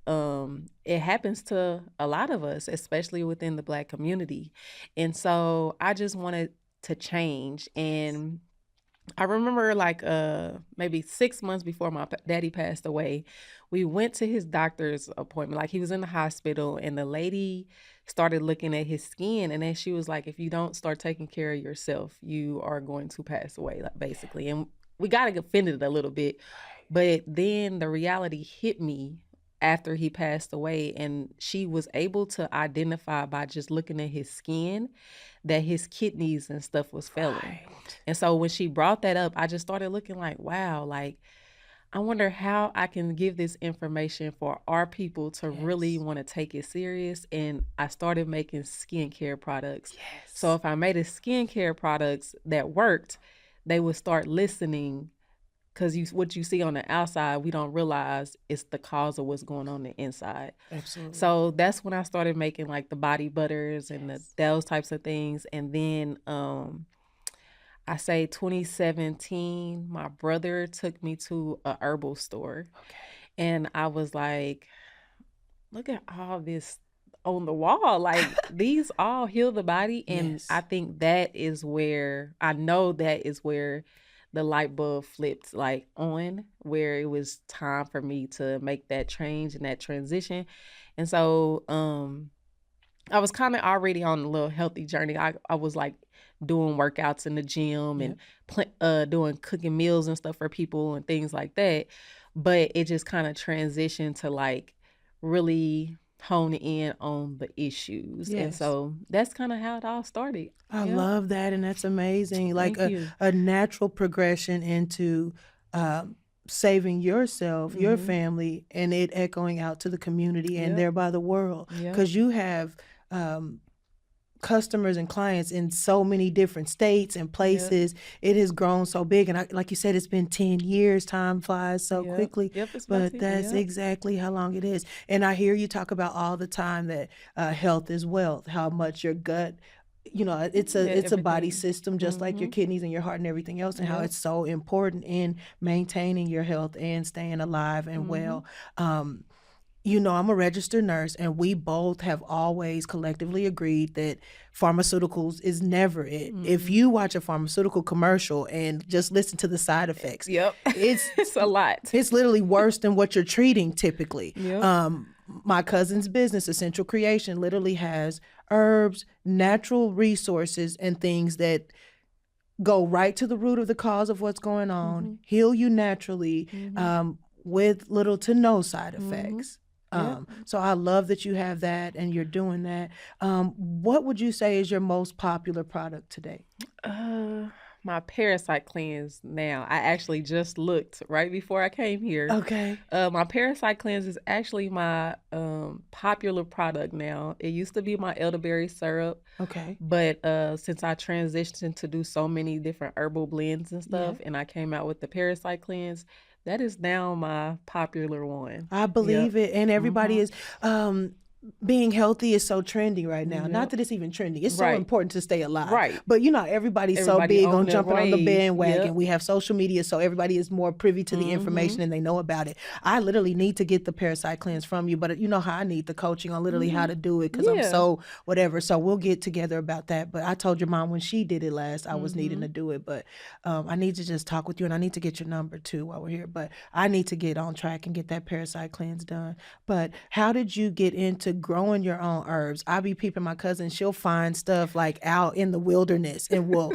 it happens to a lot of us, especially within the Black community. And so I just wanted to change. And I remember like maybe 6 months before my daddy passed away, we went to his doctor's appointment. Like he was in the hospital and the lady started looking at his skin. And then she was like, if you don't start taking care of yourself, you are going to pass away, like, basically. And we got offended a little bit. But then the reality hit me after he passed away, and she was able to identify by just looking at his skin that his kidneys and stuff was failing. Right. And so when she brought that up, I just started looking like, wow, like I wonder how I can give this information for our people to really want to take it serious. And I started making skincare products. Yes. So if I made a skincare products that worked, they would start listening. Because what you see on the outside, we don't realize it's the cause of what's going on the inside. Absolutely. So that's when I started making like the body butters and those types of things. And then I say 2017, my brother took me to a herbal store. Okay. And I was like, look at all this on the wall. Like these all heal the body. And I think that is where, I know that is where the light bulb flipped like on, where it was time for me to make that change and that transition. And so I was kind of already on a little healthy journey. I was like doing workouts in the gym and doing cooking meals and stuff for people and things like that. But it just kind of transitioned to like really hone in on the issues. Yes. And so that's kind of how it all started. I love that, and that's amazing. Like Thank you. a natural progression into saving yourself, your Mhm. family, and it echoing out to the community and Yep. thereby the world. Yep. Because you have customers and clients in so many different states and places. It has grown so big. And like you said, it's been 10 years. Time flies so Yep. quickly. Yep, it's about But 10. that's Yep. exactly how long it is. And I hear you talk about all the time that health is wealth, how much your gut, it's Yeah, a body everything. system just like your Mhm. kidneys and your heart and everything else, and how Yep. it's so important in maintaining your health and staying alive and Mhm. well. I'm a registered nurse, and we both have always collectively agreed that pharmaceuticals is never it. If Mhm. you watch a pharmaceutical commercial and just listen to the side effects, Yep. it's It's a lot. it's literally worse than what you're treating typically. Yep. My cousin's business, Essential Creation, literally has herbs, natural resources, and things that go right to the root of the cause of what's going on, Mhm. heal you naturally, Mhm. with little to no side Mhm. effects. Yep. So I love that you have that and you're doing that. What would you say is your most popular product today? My parasite cleanse now. I actually just looked right before I came here. Okay. My parasite cleanse is actually my popular product now. It used to be my elderberry syrup, Okay. but since I transitioned to do so many different herbal blends and stuff, and I came out with the parasite cleanse, that is now my popular one. I Yep. believe it. And everybody Mhm. is being healthy is so trendy right now. Not Yep. that it's even trendy. It's so Right. important to stay alive. Right. But everybody's so Everybody big on on the jumping on the wave. bandwagon. Yep. We have social media, so everybody is more privy to the information Mhm. and they know about it. I literally need to get the parasite cleanse from you, but you know how I need the coaching on literally how to do it because I'm Yeah. so whatever. So we'll get together about that. But I told your mom when she did it last, I was needing to Mhm. do it. But I need to just talk with you, and I need to get your number too while we're here. But I need to get on track and get that parasite cleanse done. But how did you get into growing your own herbs? I be peeping my cousin. She'll find stuff like out in the wilderness and will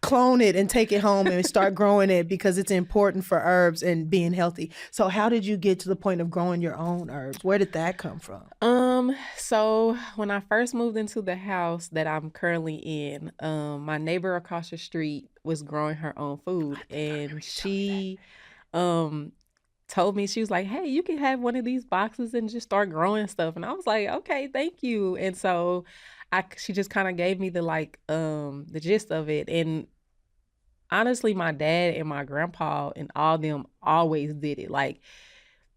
clone it and take it home and start growing it because it's important for herbs and being healthy. So how did you get to the point of growing your own herbs? Where did that come from? So when I first moved into the house that I'm currently in, my neighbor across the street was growing her own food, and she told me, she was like, "Hey, you can have one of these boxes and just start growing stuff." And I was like, "Okay, thank you." And so she just kind of gave me the gist of it. And honestly, my dad and my grandpa and all them always did it. Like,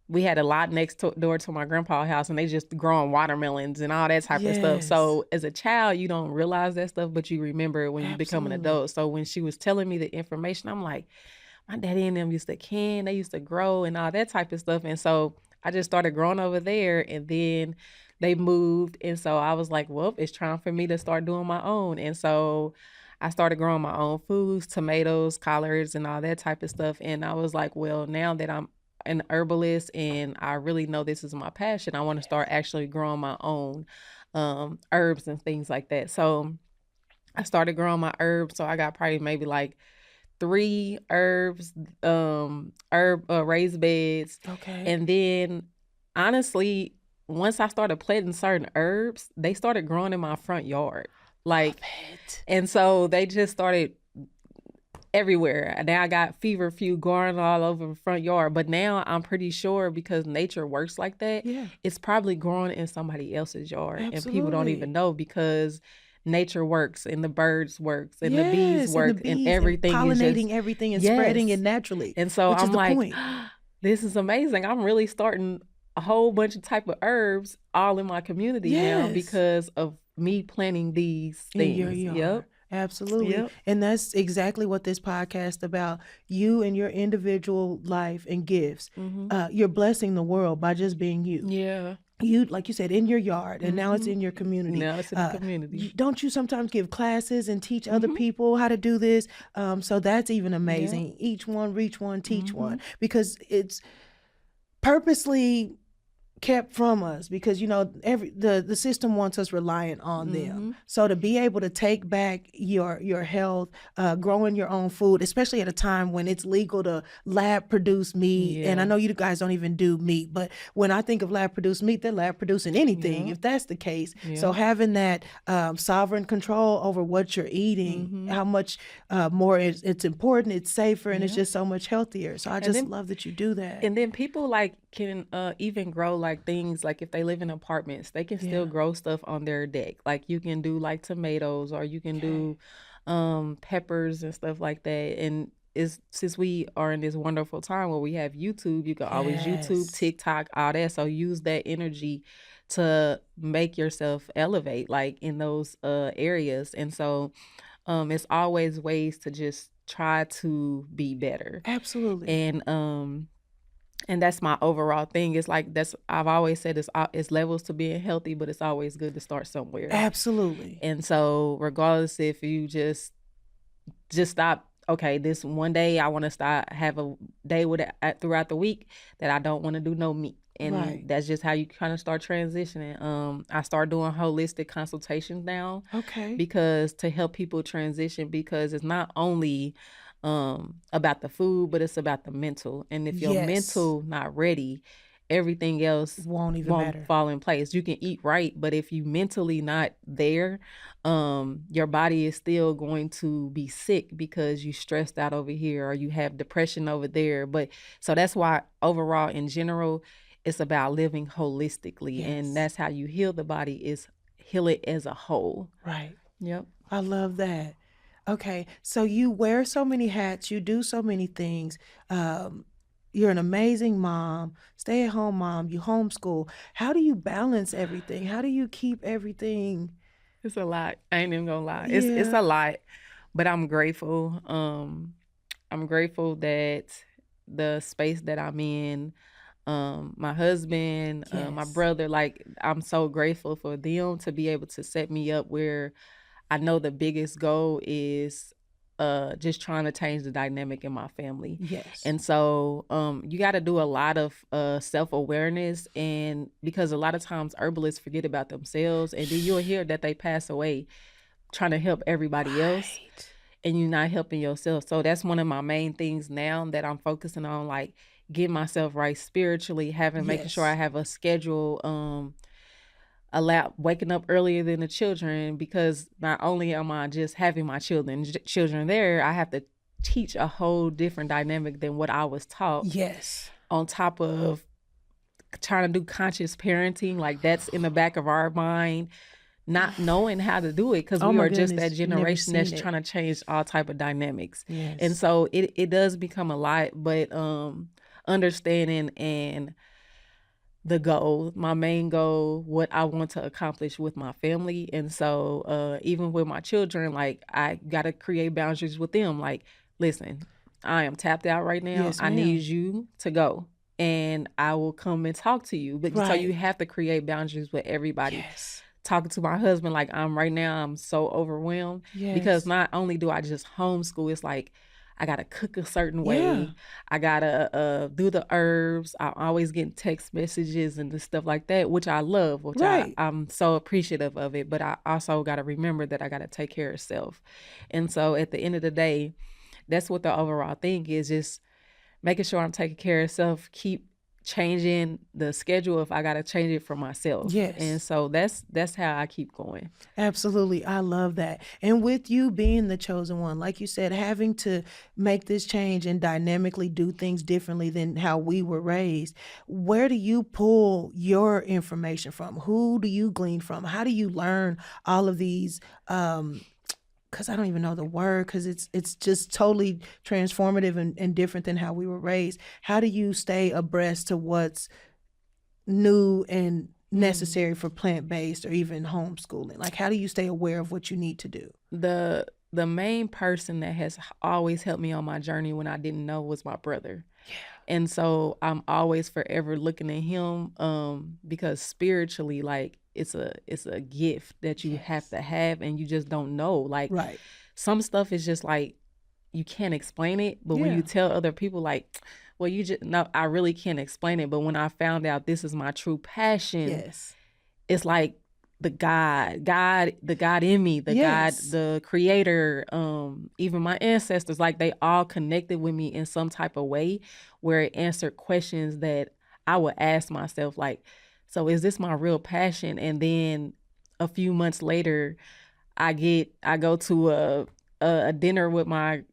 we had a lot door to my grandpa's house, and they just growing watermelons and all that type of stuff. Yes, So as a child, you don't realize that stuff, but you remember it when you become an absolutely. adult. So when she was telling me the information, I'm like, my daddy and them used to can, they used to grow and all that type of stuff. And so I just started growing over there, and then they moved. And so I was like, well, it's time for me to start doing my own. And so I started growing my own foods, tomatoes, collards, and all that type of stuff. And I was like, well, now that I'm an herbalist and I really know this is my passion, I want to start actually growing my own herbs and things like that. So I started growing my herbs. So I got probably maybe like 3 herbs, raised beds. Okay. And then honestly, once I started planting certain herbs, they started growing in my front yard. Like, and so they just started everywhere. And now I got feverfew growing all over the front yard. But now I'm pretty sure, because nature works like that, Yeah, it's probably growing in somebody else's yard. And people don't absolutely. even know, because nature works and the birds works and the bees Yes, and the work and bees and everything is just, pollinating everything and spreading it yes. naturally, And so which is I'm the like, point. this is amazing. I'm really starting a whole bunch of type of herbs all in my community now Yes, because of me planting these in your things. yard. Yep. Absolutely. Yep. And that's exactly what this podcast about. You and your individual life and gifts. Mm-hmm. You're blessing the world by just being you. Yeah. You, like you said, in your yard, and now it's Mm-hmm. in your community. Now it's in the community. Don't you sometimes give classes and teach other Mm-hmm. people how to do this? So that's even Yeah. amazing. Each one, reach one, teach Mm-hmm. one, because it's purposely kept from us because the system wants us reliant on them. So to be able to take back your health, growing your own food, especially at a time when it's legal to lab produce meat, and I know you guys don't even do meat, but when I think of lab produced meat, they're lab producing anything if that's the case. So having that sovereign control over what you're eating, how much more it's important, it's safer, and it's just so much healthier. So I just love that you do that. And then people like can even grow like things like if they live in apartments, they can still grow stuff on their deck. Like you can do like tomatoes, or you can do peppers and stuff like that. And since we are in this wonderful time where we have YouTube, you can always YouTube, TikTok, all that. So use that energy to make yourself elevate like in those areas. And so it's always ways to just try to be better. Absolutely. And that's my overall thing. It's like I've always said it's levels to being healthy, but it's always good to start somewhere. Absolutely. And so regardless if you just stop, okay, this one day I want to have a day throughout the week that I don't want to do no meat. And that's just how you kind of start transitioning. I start doing holistic consultations now. Okay. Because to help people transition, because it's not only about the food, but it's about the mental. And if your mental not ready, everything else won't matter. Fall in place. You can eat right, but if you mentally not there, your body is still going to be sick because you stressed out over here or you have depression over there. But so that's why overall in general, it's about living holistically. And that's how you heal the body, is heal it as a whole. Right. Yep. I love that. Okay, so you wear so many hats, you do so many things. You're an amazing mom, stay-at-home mom, you homeschool. How do you balance everything? How do you keep everything? It's a lot. I ain't even gonna lie. It's a lot, but I'm grateful. I'm grateful that the space that I'm in, my husband, my brother, like I'm so grateful for them to be able to set me up where I know the biggest goal is just trying to change the dynamic in my family. Yes. And so you got to do a lot of self-awareness, and because a lot of times herbalists forget about themselves, and then you'll hear that they pass away trying to help everybody else, and you're not helping yourself. So that's one of my main things now that I'm focusing on, like getting myself right spiritually, making sure I have a schedule, waking up earlier than the children, because not only am I just having my children there, I have to teach a whole different dynamic than what I was taught. Yes. On top of trying to do conscious parenting, like that's in the back of our mind, not knowing how to do it, because we are just that generation that's trying to change all type of dynamics. Yes. And so it does become a lot, but understanding and the goal, my main goal, what I want to accomplish with my family. And so even with my children, like I got to create boundaries with them. Like, listen, I am tapped out right now. Yes, I ma'am. need you to go, and I will come and talk to you. But so you have to create boundaries with everybody. Yes. Talking to my husband, like I'm so overwhelmed, because not only do I just homeschool, it's like I gotta cook a certain way. Yeah. I gotta do the herbs. I'm always getting text messages and stuff like that, which I love, which I'm so appreciative of it. But I also gotta remember that I gotta take care of self. And so at the end of the day, that's what the overall thing is, just making sure I'm taking care of self, keep changing the schedule if I got to change it for myself. Yes. And so that's how I keep going. Absolutely. I love that. And with you being the chosen one, like you said, having to make this change and dynamically do things differently than how we were raised, where do you pull your information from? Who do you glean from? How do you learn all of these because I don't even know the word, because it's just totally transformative and different than how we were raised. How do you stay abreast to what's new and necessary for plant-based or even homeschooling? Like, how do you stay aware of what you need to do? The main person that has always helped me on my journey when I didn't know was my brother. Yeah. And so I'm always forever looking at him because spiritually, like, it's a gift that you have to have, and you just don't know. Like, some stuff is just like, you can't explain it, but when you tell other people, like, well, you just no, I really can't explain it. But when I found out this is my true passion, it's like the God in me, the God, the creator, even my ancestors, like they all connected with me in some type of way where it answered questions that I would ask myself, like, so is this my real passion? And then a few months later, I go to a dinner with my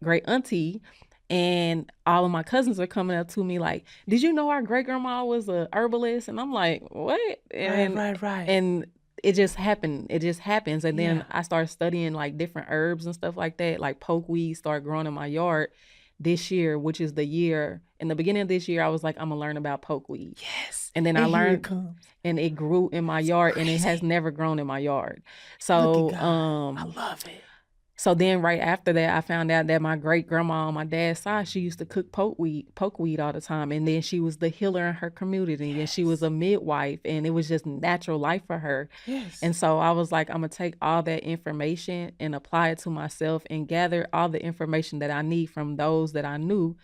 great auntie, and all of my cousins are coming up to me like, did you know our great grandma was a herbalist? And I'm like, what? And, right. And it just happened. It just happens. And then I started studying like different herbs and stuff like that. Like pokeweed started growing in my yard this year, which is the year. In the beginning of this year, I was like, I'm gonna learn about pokeweed. Yes. And then I learned, and it grew in my yard, and it has never grown in my yard. So I love it. So then right after that, I found out that my great grandma on my dad's side, she used to cook pokeweed all the time. And then she was the healer in her community, and she was a midwife, and it was just natural life for her. And so I was like, I'm gonna take all that information and apply it to myself and gather all the information that I need from those that I knew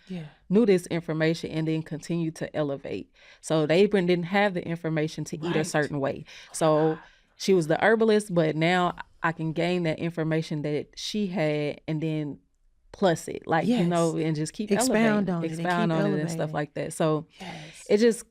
this information, and then continue to elevate. So they didn't have the information to eat a certain way. So she was the herbalist, but now I can gain that information that she had and then plus it, like, you know, and just keep expound elevating, on it and stuff like that. So it just,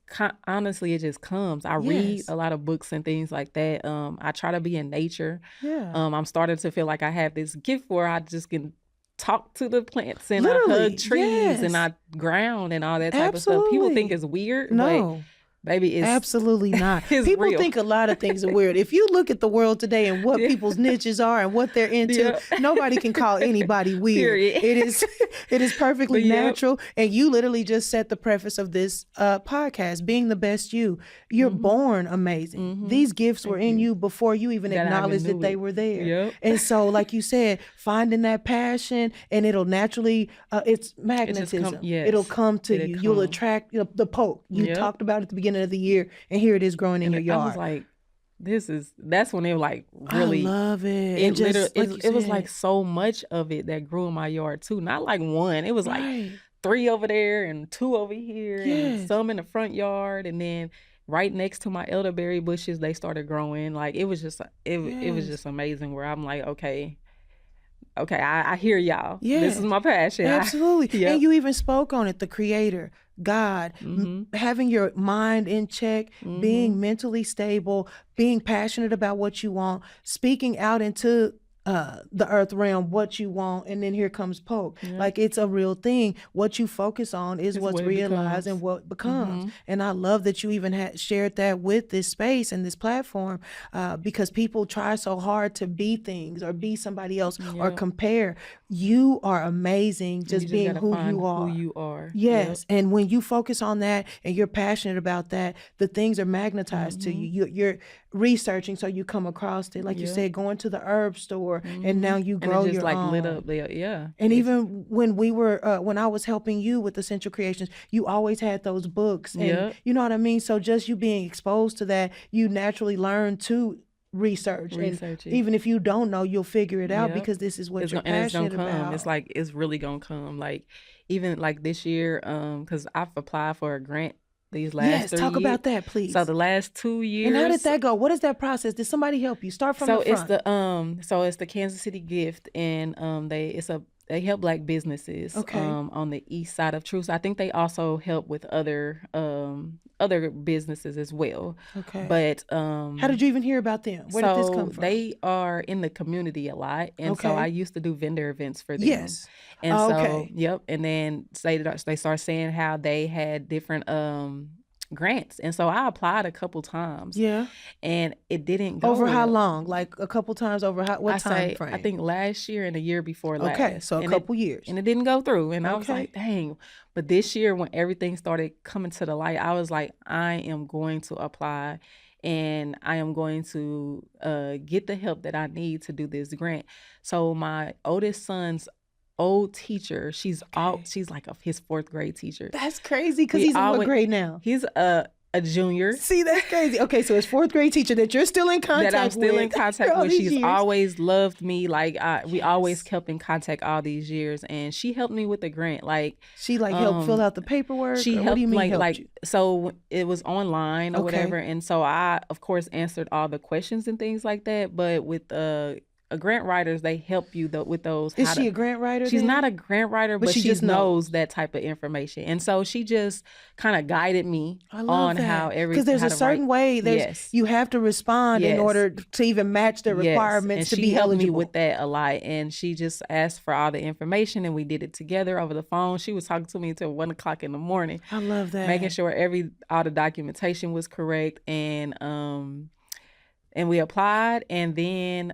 honestly, it just comes. I read a lot of books and things like that. I try to be in nature. I'm starting to feel like I have this gift where I just can talk to the plants, and I hug trees, and I ground and all that type of stuff. People think it's weird, but baby, it's absolutely not. It's people real. think a lot of things are weird. If you look at the world today and what people's niches are and what they're into, nobody can call anybody weird. It is perfectly natural. And you literally just set the preface of this podcast, being the best you. You're born amazing. These gifts were in you before you even acknowledged that they were there. And so, like you said, finding that passion, and it'll naturally, it's magnetism. It'll come to you. You'll attract the poke. You talked about at the beginning of the year, and here it is growing in your yard. I was like, that's when it like really, I love it. It was like so much of it that grew in my yard too. Not like one. It was like 3 over there and 2 over here, and some in the front yard, and then right next to my elderberry bushes, they started growing. Like it was just just amazing. Where I'm like, okay, I hear y'all. This is my passion. Absolutely. And you even spoke on it, the creator, God, having your mind in check, being mentally stable, being passionate about what you want, speaking out into the earth realm what you want, and then here comes poke. Like it's a real thing. What you focus on is what's realized and what becomes. And I love that you even shared that with this space and this platform, because people try so hard to be things or be somebody else or compare. You are amazing just being who you are. And when you focus on that and you're passionate about that, the things are magnetized to you. You're researching, so you come across it, like you said, going to the herb store, and now you grow and it just your like own. lit up there. And even when we were when I was helping you with Essential Creations, you always had those books, and you know what I mean. So just you being exposed to that, you naturally learn to research. And even if you don't know, you'll figure it out because this is what you're passionate about. It's like it's really gonna come. Like even like this year, because I've applied for a grant these last 3 years. Talk about that, please. So the last 2 years. And how did that go? What is that process? Did somebody help you? Start from the front. It's the Kansas City Gift, and they help Black businesses on the east side of Truth. I think they also help with other businesses as well. But how did you even hear about them? Where did this come from? They are in the community a lot, and so I used to do vendor events for them. And and then they start saying how they had different grants, and so I applied a couple times. And it didn't go over how long? Like a couple times over what time frame? I think last year and the year before last. So a couple years, and it didn't go through. And I was like, dang. But this year, when everything started coming to the light, I was like, I am going to apply, and I am going to get the help that I need to do this grant. So my oldest son's old teacher, she's like his 4th grade teacher. That's crazy, because he's in what grade now? He's a a junior. See, that's crazy. Okay, so it's fourth grade teacher that you're still in contact with. That I'm still in contact all with. these She's years. always loved me. Like we always Yes. kept in contact all these years, and she helped me with the grant. Like She like helped fill out the paperwork. she or helped, what do you mean like helped you? so it was online or Okay. whatever, and so I of course answered all the questions and things like that. But with grant writers, they help you with those. Is she a grant writer? She's then? not a grant writer, but she she just knows that type of information, and so she just kind of guided me I love on that. how because there's how a to certain write. way Yes. you have to respond in Yes. order to even match the Yes, requirements and to she be helped eligible. me with that a lot, and she just asked for all the information, and we did it together over the phone. She was talking to me until 1:00 in the morning, I love that. making sure all the documentation was correct, and we applied, and then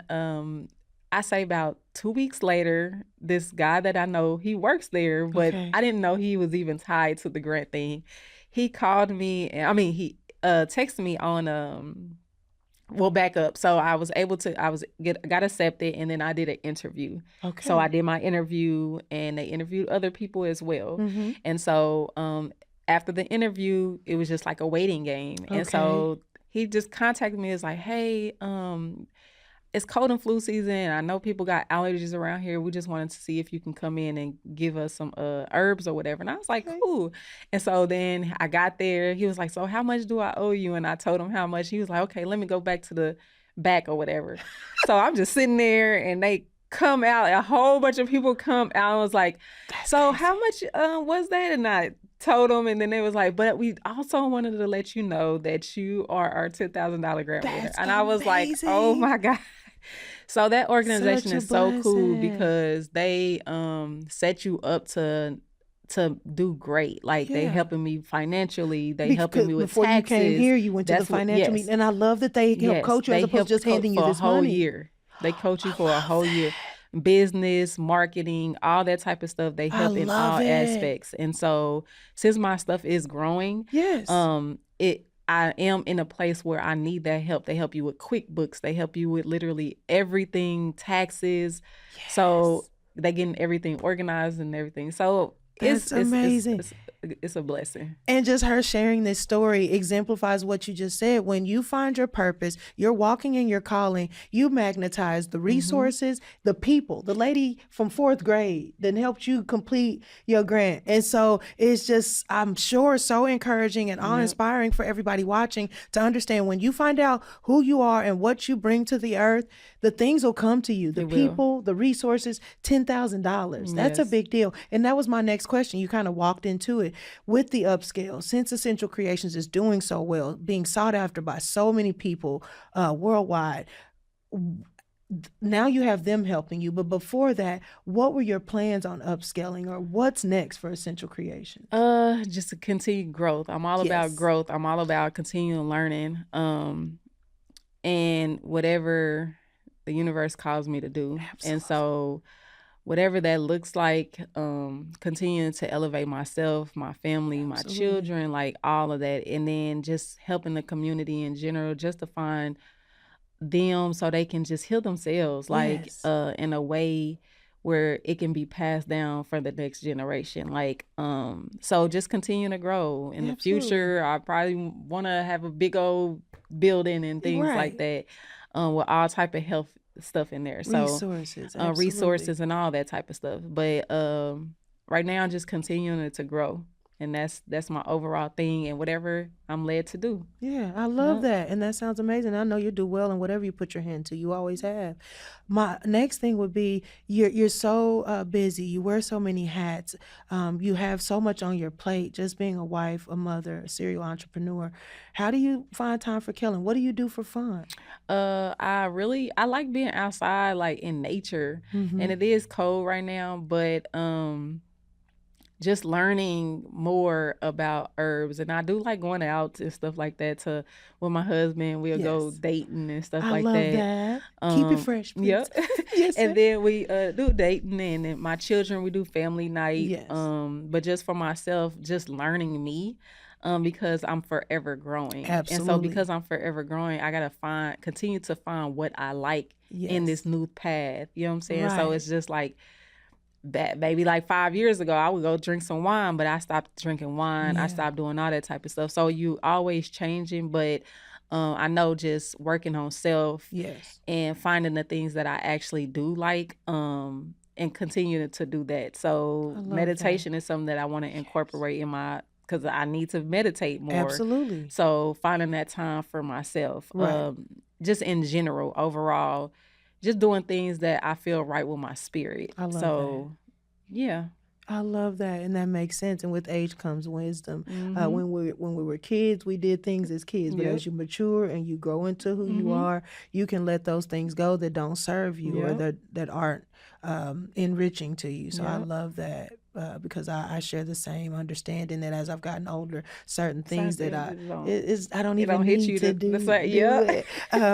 I say about 2 weeks later, this guy that I know, he works there, but Okay. I didn't know he was even tied to the grant thing. He called me, he texted me on well, back up. So I was able to, got accepted, and then I did an interview. Okay. So I did my interview, and they interviewed other people as well. Mhm. And so after the interview, it was just like a waiting game. And so he just contacted me. It's like, hey, it's cold and flu season. I know people got allergies around here. We just wanted to see if you can come in and give us some herbs or whatever. And I was like, cool. And so then I got there. He was like, so how much do I owe you? And I told him how much. He was like, okay, let me go back to the back or whatever. So I'm just sitting there, and they come out. A whole bunch of people come out. I was like, so how much was that? And I told them, and then they was like, but we also wanted to let you know that you are our $10,000 grant winner. That's And I was like, oh amazing. my God. So that organization Such a is so cool blessing. because they set you up to do great. Like they Yeah. helping me financially, they helping me with before taxes. you came here, you went to the That's what- financial yes. meeting, and I love that they help Yes, coach you as they opposed to help just coach handing you for this a whole money. year. They coach you for a love whole year. Business, marketing, all that type of stuff. They help in love all it. aspects. And so since my stuff is growing, Yes. I am in a place where I need that help. They help you with QuickBooks. They help you with literally everything, taxes. So they getting everything organized and everything. So That's amazing. It's a blessing. And just her sharing this story exemplifies what you just said. When you find your purpose, you're walking in your calling, you magnetize the resources, the people, the lady from fourth grade that helped you complete your grant. And so it's just, I'm sure, so encouraging and awe-inspiring for everybody watching to understand when you find out who you are and what you bring to the earth, the things will come to you, the people, the resources, $10,000. That's a Yes. big deal. And that was my next question. You kind of walked into it. With the upscale, since Essential Creations is doing so well, being sought after by so many people worldwide, now you have them helping you. But before that, what were your plans on upscaling, or what's next for Essential Creations? Just to continue growth. I'm all Yes. about growth. I'm all about continuing learning. And whatever the universe calls me to do. And so whatever that looks like, continuing to elevate myself, my family, my children, like all of that. And then just helping the community in general, just to find them so they can just heal themselves, like Yes. in a way where it can be passed down for the next generation. Like, so just continuing to grow. In the future, I probably want to have a big old building and things like that, with all type of health stuff in there. So resources and all that type of stuff. But right now, I'm just continuing to grow. And that's my overall thing, and whatever I'm led to do. Yeah, I love that. And that sounds amazing. I know you do well in whatever you put your hand to. You always have. My next thing would be you're so busy. You wear so many hats. You have so much on your plate, just being a wife, a mother, a serial entrepreneur. How do you find time for Kellen? What do you do for fun? I like being outside, like in nature. Mm-hmm. And it is cold right now, but just learning more about herbs. And I do like going out and stuff like that with my husband. We'll go dating and stuff like that. I love that. Keep it fresh, please. Yep. Yes, And sir. then we do dating, and then my children, we do family night. Yes. But just for myself, just learning me, because I'm forever growing. And so Absolutely. because I'm forever growing, I gotta continue to find what I like in this new path. You know what I'm saying? So Right. it's just like maybe like 5 years ago, I would go drink some wine, but I stopped drinking wine. I stopped doing all that type of stuff. So you always changing, but I know just working on self and finding the things that I actually do like, and continue to do that. So meditation is something that I want to incorporate in my, because I need to meditate more. Absolutely. So finding that time for myself, just in general, overall, just doing things that I feel right with my spirit. I love that. Yeah. I love that, and that makes sense. And with age comes wisdom. When we were kids, we did things as kids, but as you mature and you grow into who you are, you can let those things go that don't serve you or that aren't enriching to you. So I love that. Because I share the same understanding that as I've gotten older, certain things that I don't even need to do. It.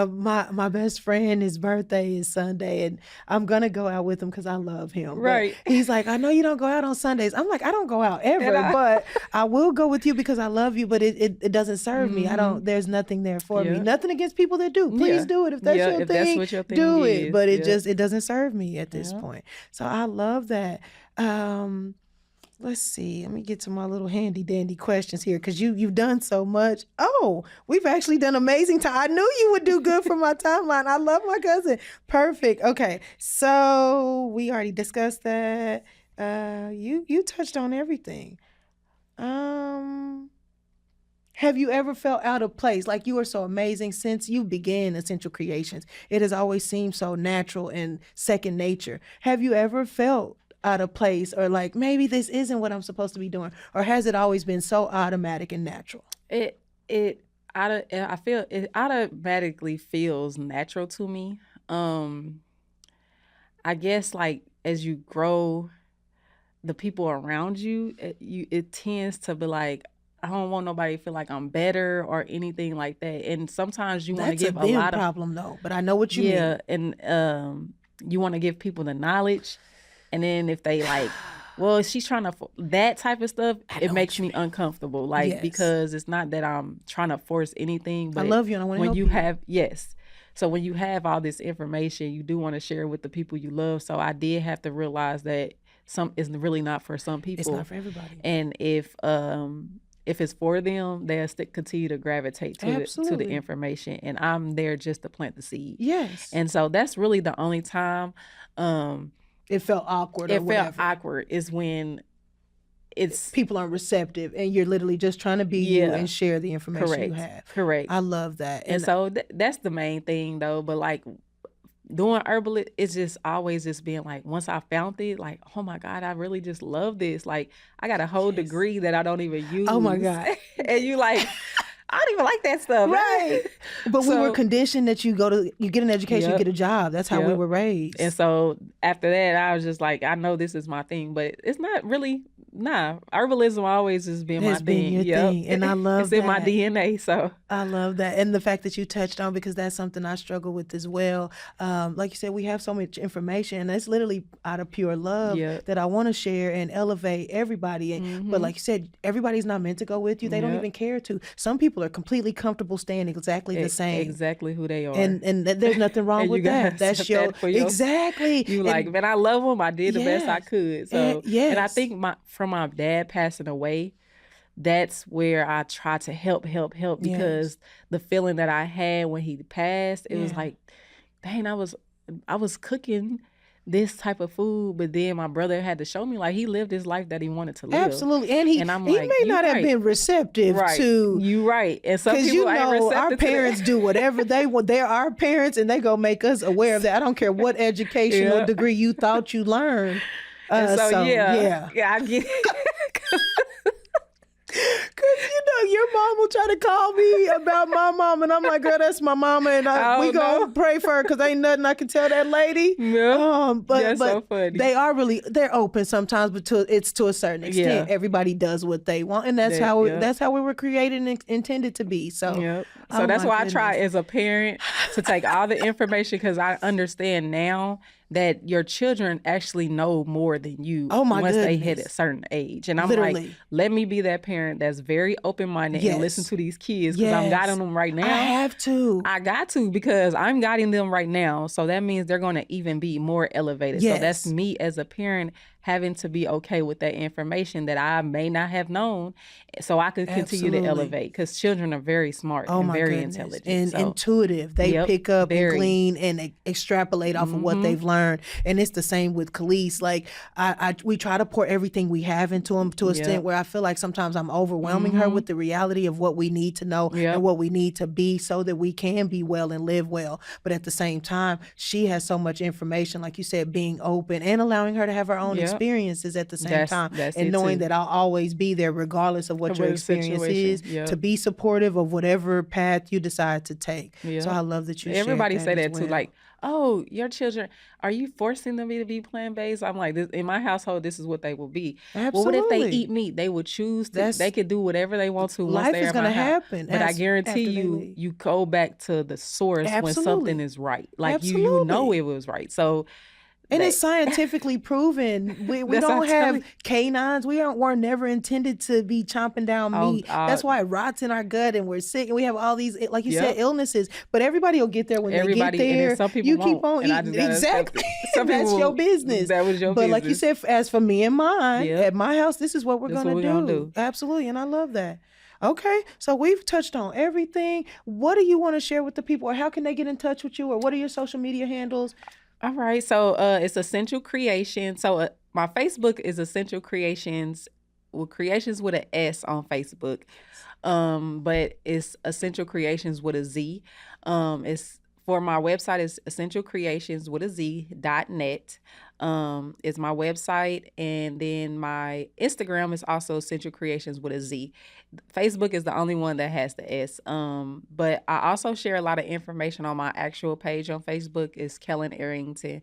My best friend, his birthday is Sunday, and I'm gonna go out with him because I love him. Right? But he's like, I know you don't go out on Sundays. I'm like, I don't go out ever, but I will go with you because I love you. But it doesn't serve me. I don't. There's nothing there for me. Nothing against people that do. Please do it if that's your thing. That's what your thing do is. it. But it doesn't serve me at this point. So I love that. Let's see. Let me get to my little handy dandy questions here because you've done so much. Oh, we've actually done amazing time. I knew you would do good for my timeline. I love my cousin. Perfect. Okay, so we already discussed that. You touched on everything. Have you ever felt out of place? Like, you are so amazing since you began Essential Creations. It has always seemed so natural and second nature. Have you ever felt out of place or like maybe this isn't what I'm supposed to be doing, or has it always been so automatic and natural? I feel it automatically feels natural to me. I guess like as you grow, the people around you, it tends to be like, I don't want nobody to feel like I'm better or anything like that. And sometimes you want to give a lot of problem though, but I know what you mean. Yeah, and you want to give people the knowledge. And then if they like, well, she's trying to, that type of stuff, it makes me uncomfortable. Like, because it's not that I'm trying to force anything. But I love you and I want to help you. So when you have all this information, you do want to share with the people you love. So I did have to realize that it's really not for some people. It's not for everybody. And if it's for them, they'll continue to gravitate to the information. And I'm there just to plant the seed. Yes. And so that's really the only time it felt awkward. It felt awkward is when it's people aren't receptive, and you're literally just trying to be you and share the information you have. Correct. I love that. And so that's the main thing, though. But like doing herbalist, it's just always just being like, once I found it, like, oh my God, I really just love this. Like, I got a whole degree that I don't even use. Oh my God. And you like, I don't even like that stuff. Right. But we were conditioned that you get an education, you get a job. That's how we were raised. And so after that, I was just like, I know this is my thing, but it's not really, herbalism always has been my thing. Your thing. And I love it's in my DNA. So I love that. And the fact that you touched on, because that's something I struggle with as well. Like you said, we have so much information, and it's literally out of pure love that I want to share and elevate everybody. But like you said, everybody's not meant to go with you. They don't even care to. Some people are completely comfortable staying exactly the same. Exactly who they are. And there's nothing wrong with that. That's your exactly. You like, man, I love them. I did the best I could. So and I think from my dad passing away, that's where I try to help because the feeling that I had when he passed, it was like, dang, I was cooking this type of food, but then my brother had to show me like he lived his life that he wanted to live. Absolutely. And I'm like, may not have been receptive to you. Right. And some people ain't receptive our parents do whatever they want. They're our parents and they go make us aware of that. I don't care what educational degree you thought you learned. I get it. Because, your mom will try to call me about my mom, and I'm like, girl, that's my mama, and we going to pray for her because ain't nothing I can tell that lady. Yeah. But so funny. They're open sometimes, but it's to a certain extent. Everybody does what they want, and that's how we were created and intended to be. So, so that's why I try as a parent to take all the information, because I understand now that your children actually know more than you once they hit a certain age. And I'm like, let me be that parent that's very open-minded and listen to these kids, because I'm guiding them right now. I have to. I got to, because I'm guiding them right now. So that means they're going to even be more elevated. So that's me as a parent having to be okay with that information that I may not have known, so I could continue to Absolutely. elevate, because children are very smart Oh and my very goodness. intelligent. And So, intuitive. They yep, pick up and very. glean and extrapolate off of what they've learned. And it's the same with Kaliese. Like we try to pour everything we have into them to a extent Yep. where I feel like sometimes I'm overwhelming her with the reality of what we need to know Yep. and what we need to be so that we can be well and live well. But at the same time, she has so much information, like you said, being open and allowing her to have her own Yep. experiences at the same That's- time. that's and it knowing too. that I'll always be there regardless of what Of your what the experience situation, is, yep. to be supportive of whatever path you decide to take. Yep. So I love that you shared Everybody say as that too, well. like, oh, your children, are you forcing them to be plant-based? I'm like, this, in my household, this is what they will be. Well, what if they Absolutely. eat meat? They would choose to, That's- they could do whatever they want to once Life they're is in my gonna house. happen But I after guarantee they you, leave. you go back to the source when Absolutely. something is right. Like you know Absolutely. it was right. So And they- it's scientifically proven. We That's don't what I'm telling have canines. We're never intended to be chomping down Oh, meat. That's why it rots in our gut and we're sick and we have all these, like you Yep. said, illnesses. But everybody will get there when Everybody, they get and there. then some people you won't, keep on and I eating. just gotta accept Exactly. it. Some That's people your will- business. that was your But like you business. said, as for me and mine, Yep. at my house, this is what we're This is gonna what we're gonna do. Absolutely, and I love that. Okay, so we've touched on everything. What do you want to share with the people, or how can they get in touch with you, or what are your social media handles? All right, so it's Essential Creations. So my Facebook is Essential Creations, creations with an S on Facebook, but it's Essential Creations with a Z. It's for my website is essentialcreationswithaz.net. It's my website, and then my Instagram is also Essential Creations with a Z. Facebook is the only one that has the S. But I also share a lot of information on my actual page on Facebook. It's Kellen Arrington.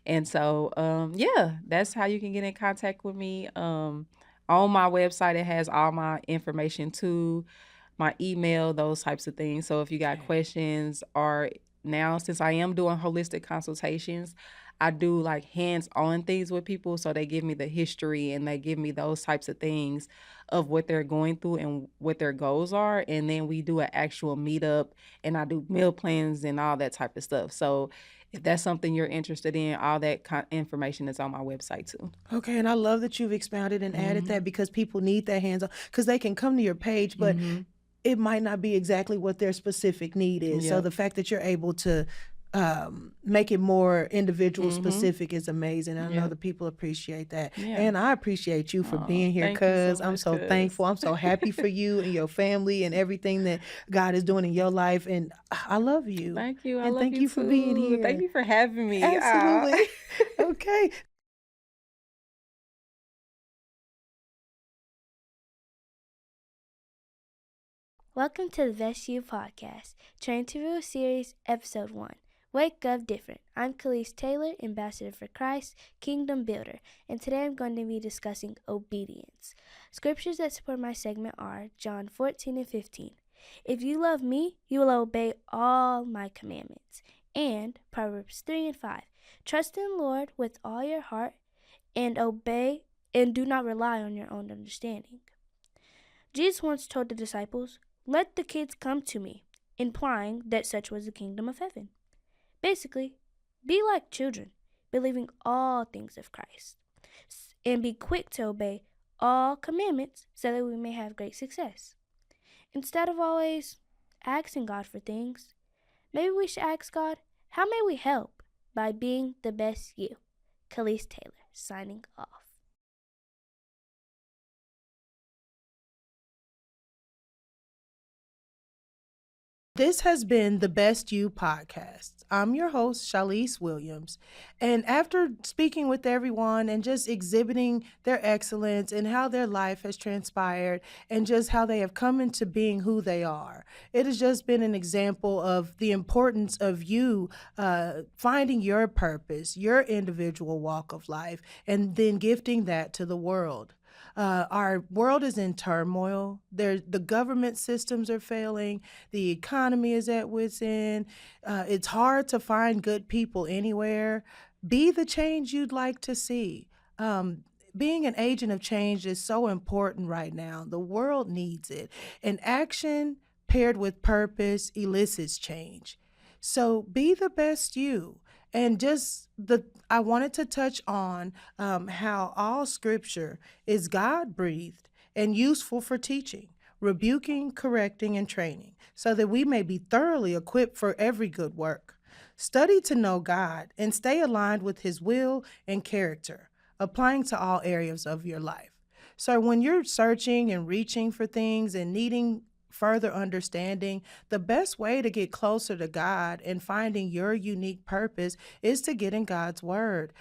And so, yeah, that's how you can get in contact with me. On my website, it has all my information too, my email, those types of things. So if you got questions, or now since I am doing holistic consultations, I do like hands-on things with people. So they give me the history and they give me those types of things of what they're going through and what their goals are. And then we do an actual meetup, and I do meal plans and all that type of stuff. So if that's something you're interested in, all that information is on my website too. Okay, and I love that you've expounded and added that, because people need that hands-on, because they can come to your page, but it might not be exactly what their specific need is. So Yep. the fact that you're able to make it more individual specific is amazing. I know Yep. the people appreciate that. Yeah. And I appreciate you for being here, thank you so cuz I'm much, so cuz. thankful. I'm so happy for you and your family and everything that God is doing in your life. And I love you. Thank you. I And love thank you for being too. here. Thank you for having me. Absolutely. Okay. Welcome to the Best You podcast, Train to Rule series, episode 1. Wake up different. I'm Caliese Taylor, ambassador for Christ, kingdom builder, and today I'm going to be discussing obedience. Scriptures that support my segment are John 14 and 15. If you love me, you will obey all my commandments. And Proverbs 3 and 5. Trust in the Lord with all your heart and obey, and do not rely on your own understanding. Jesus once told the disciples, "Let the kids come to me," implying that such was the kingdom of heaven. Basically, be like children, believing all things of Christ, and be quick to obey all commandments so that we may have great success. Instead of always asking God for things, maybe we should ask God, how may we help by being the best you? Kaliese Taylor, signing off. This has been the Best You podcast. I'm your host, Caliese Williams. And after speaking with everyone and just exhibiting their excellence and how their life has transpired and just how they have come into being who they are, it has just been an example of the importance of you finding your purpose, your individual walk of life, and then gifting that to the world. Our world is in turmoil. The government systems are failing. The economy is at wit's end. It's hard to find good people anywhere. Be the change you'd like to see. Being an agent of change is so important right now. The world needs it. And action paired with purpose elicits change. So be the best you. And I wanted to touch on how all scripture is God breathed and useful for teaching, rebuking, correcting, and training, so that we may be thoroughly equipped for every good work. Study to know God and stay aligned with his will and character, applying to all areas of your life. So when you're searching and reaching for things and needing further understanding, the best way to get closer to God and finding your unique purpose is to get in God's word.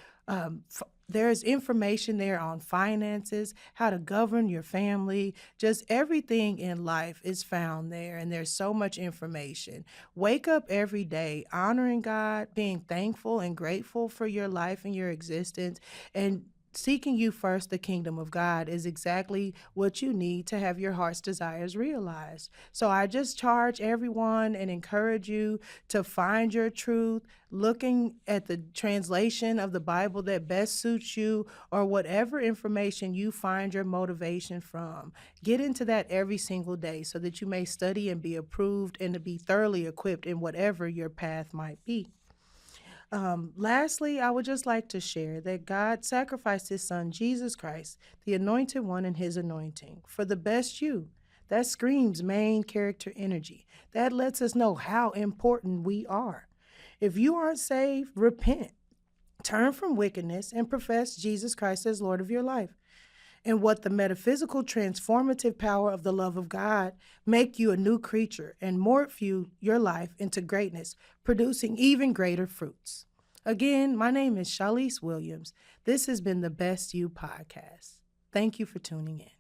There's information there on finances, how to govern your family, just everything in life is found there, and there's so much information. Wake up every day honoring God, being thankful and grateful for your life and your existence, and seeking you first, the kingdom of God, is exactly what you need to have your heart's desires realized. So I just charge everyone and encourage you to find your truth, looking at the translation of the Bible that best suits you, or whatever information you find your motivation from. Get into that every single day so that you may study and be approved and to be thoroughly equipped in whatever your path might be. Lastly, I would just like to share that God sacrificed his son, Jesus Christ, the anointed one, in his anointing for the best you. That screams main character energy. That lets us know how important we are. If you aren't saved, repent. Turn from wickedness and profess Jesus Christ as Lord of your life. And what the metaphysical transformative power of the love of God make you a new creature and morph your life into greatness, producing even greater fruits. Again, my name is Caliese Williams. This has been the Best You podcast. Thank you for tuning in.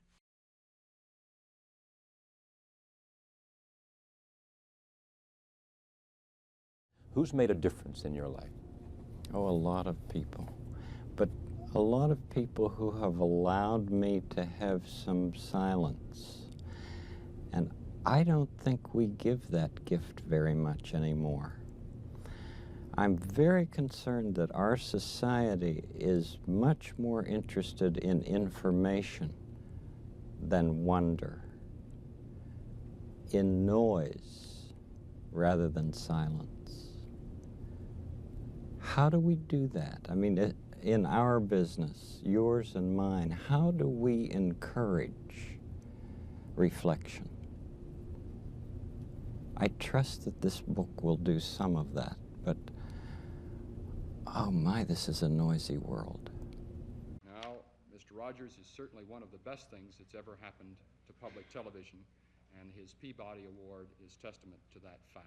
Who's made a difference in your life? Oh, a lot of people. But a lot of people who have allowed me to have some silence. And I don't think we give that gift very much anymore. I'm very concerned that our society is much more interested in information than wonder, in noise rather than silence. How do we do that? I mean, in our business, yours and mine, how do we encourage reflection? I trust that this book will do some of that, but oh my, this is a noisy world. Now, Mr. Rogers is certainly one of the best things that's ever happened to public television, and his Peabody Award is testament to that fact.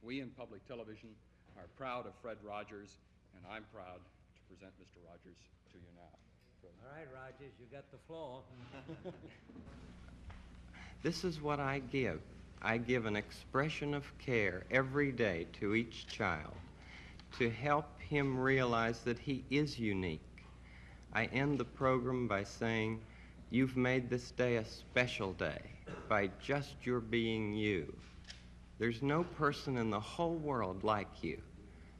We in public television are proud of Fred Rogers, and I'm proud to present Mr. Rogers to you now. Fred. All right, Rogers, you got the floor. This is what I give. I give an expression of care every day to each child to help him realize that he is unique. I end the program by saying, you've made this day a special day by just your being you. There's no person in the whole world like you,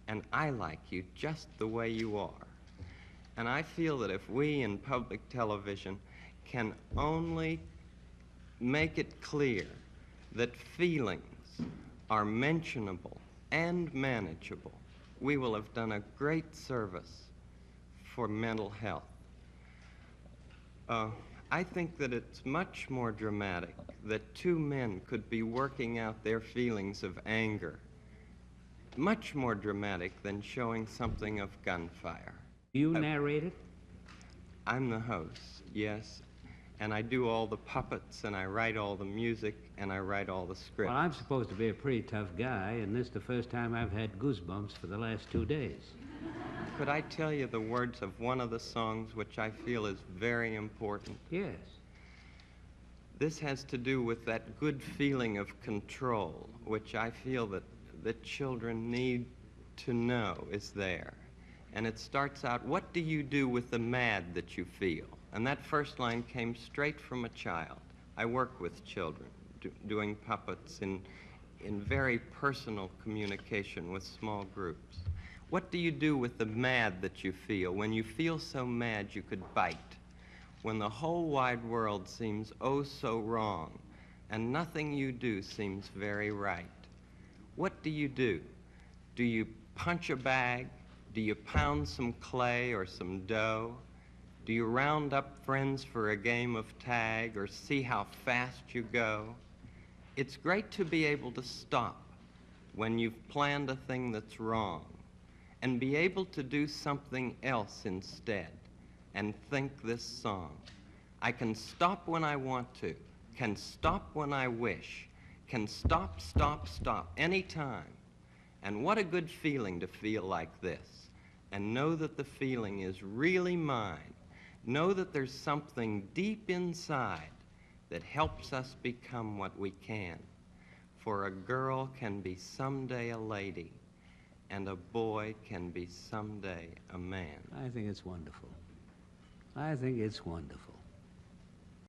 and I like you just the way you are. And I feel that if we in public television can only make it clear that feelings are mentionable and manageable, we will have done a great service for mental health. I think that it's much more dramatic that two men could be working out their feelings of anger. Much more dramatic than showing something of gunfire. You narrate it? I'm the host, yes. And I do all the puppets, and I write all the music, and I write all the scripts. Well, I'm supposed to be a pretty tough guy, and this is the first time I've had goosebumps for the last 2 days. Could I tell you the words of one of the songs which I feel is very important? Yes. This has to do with that good feeling of control, which I feel that children need to know is there. And it starts out, what do you do with the mad that you feel? And that first line came straight from a child. I work with children, doing puppets in very personal communication with small groups. What do you do with the mad that you feel? When you feel so mad you could bite. When the whole wide world seems oh so wrong, and nothing you do seems very right. What do you do? Do you punch a bag? Do you pound some clay or some dough? Do you round up friends for a game of tag or see how fast you go? It's great to be able to stop when you've planned a thing that's wrong and be able to do something else instead and think this song. I can stop when I want to, can stop when I wish, can stop, stop, stop anytime. And what a good feeling to feel like this and know that the feeling is really mine. Know that there's something deep inside that helps us become what we can. For a girl can be someday a lady, and a boy can be someday a man. I think it's wonderful. I think it's wonderful.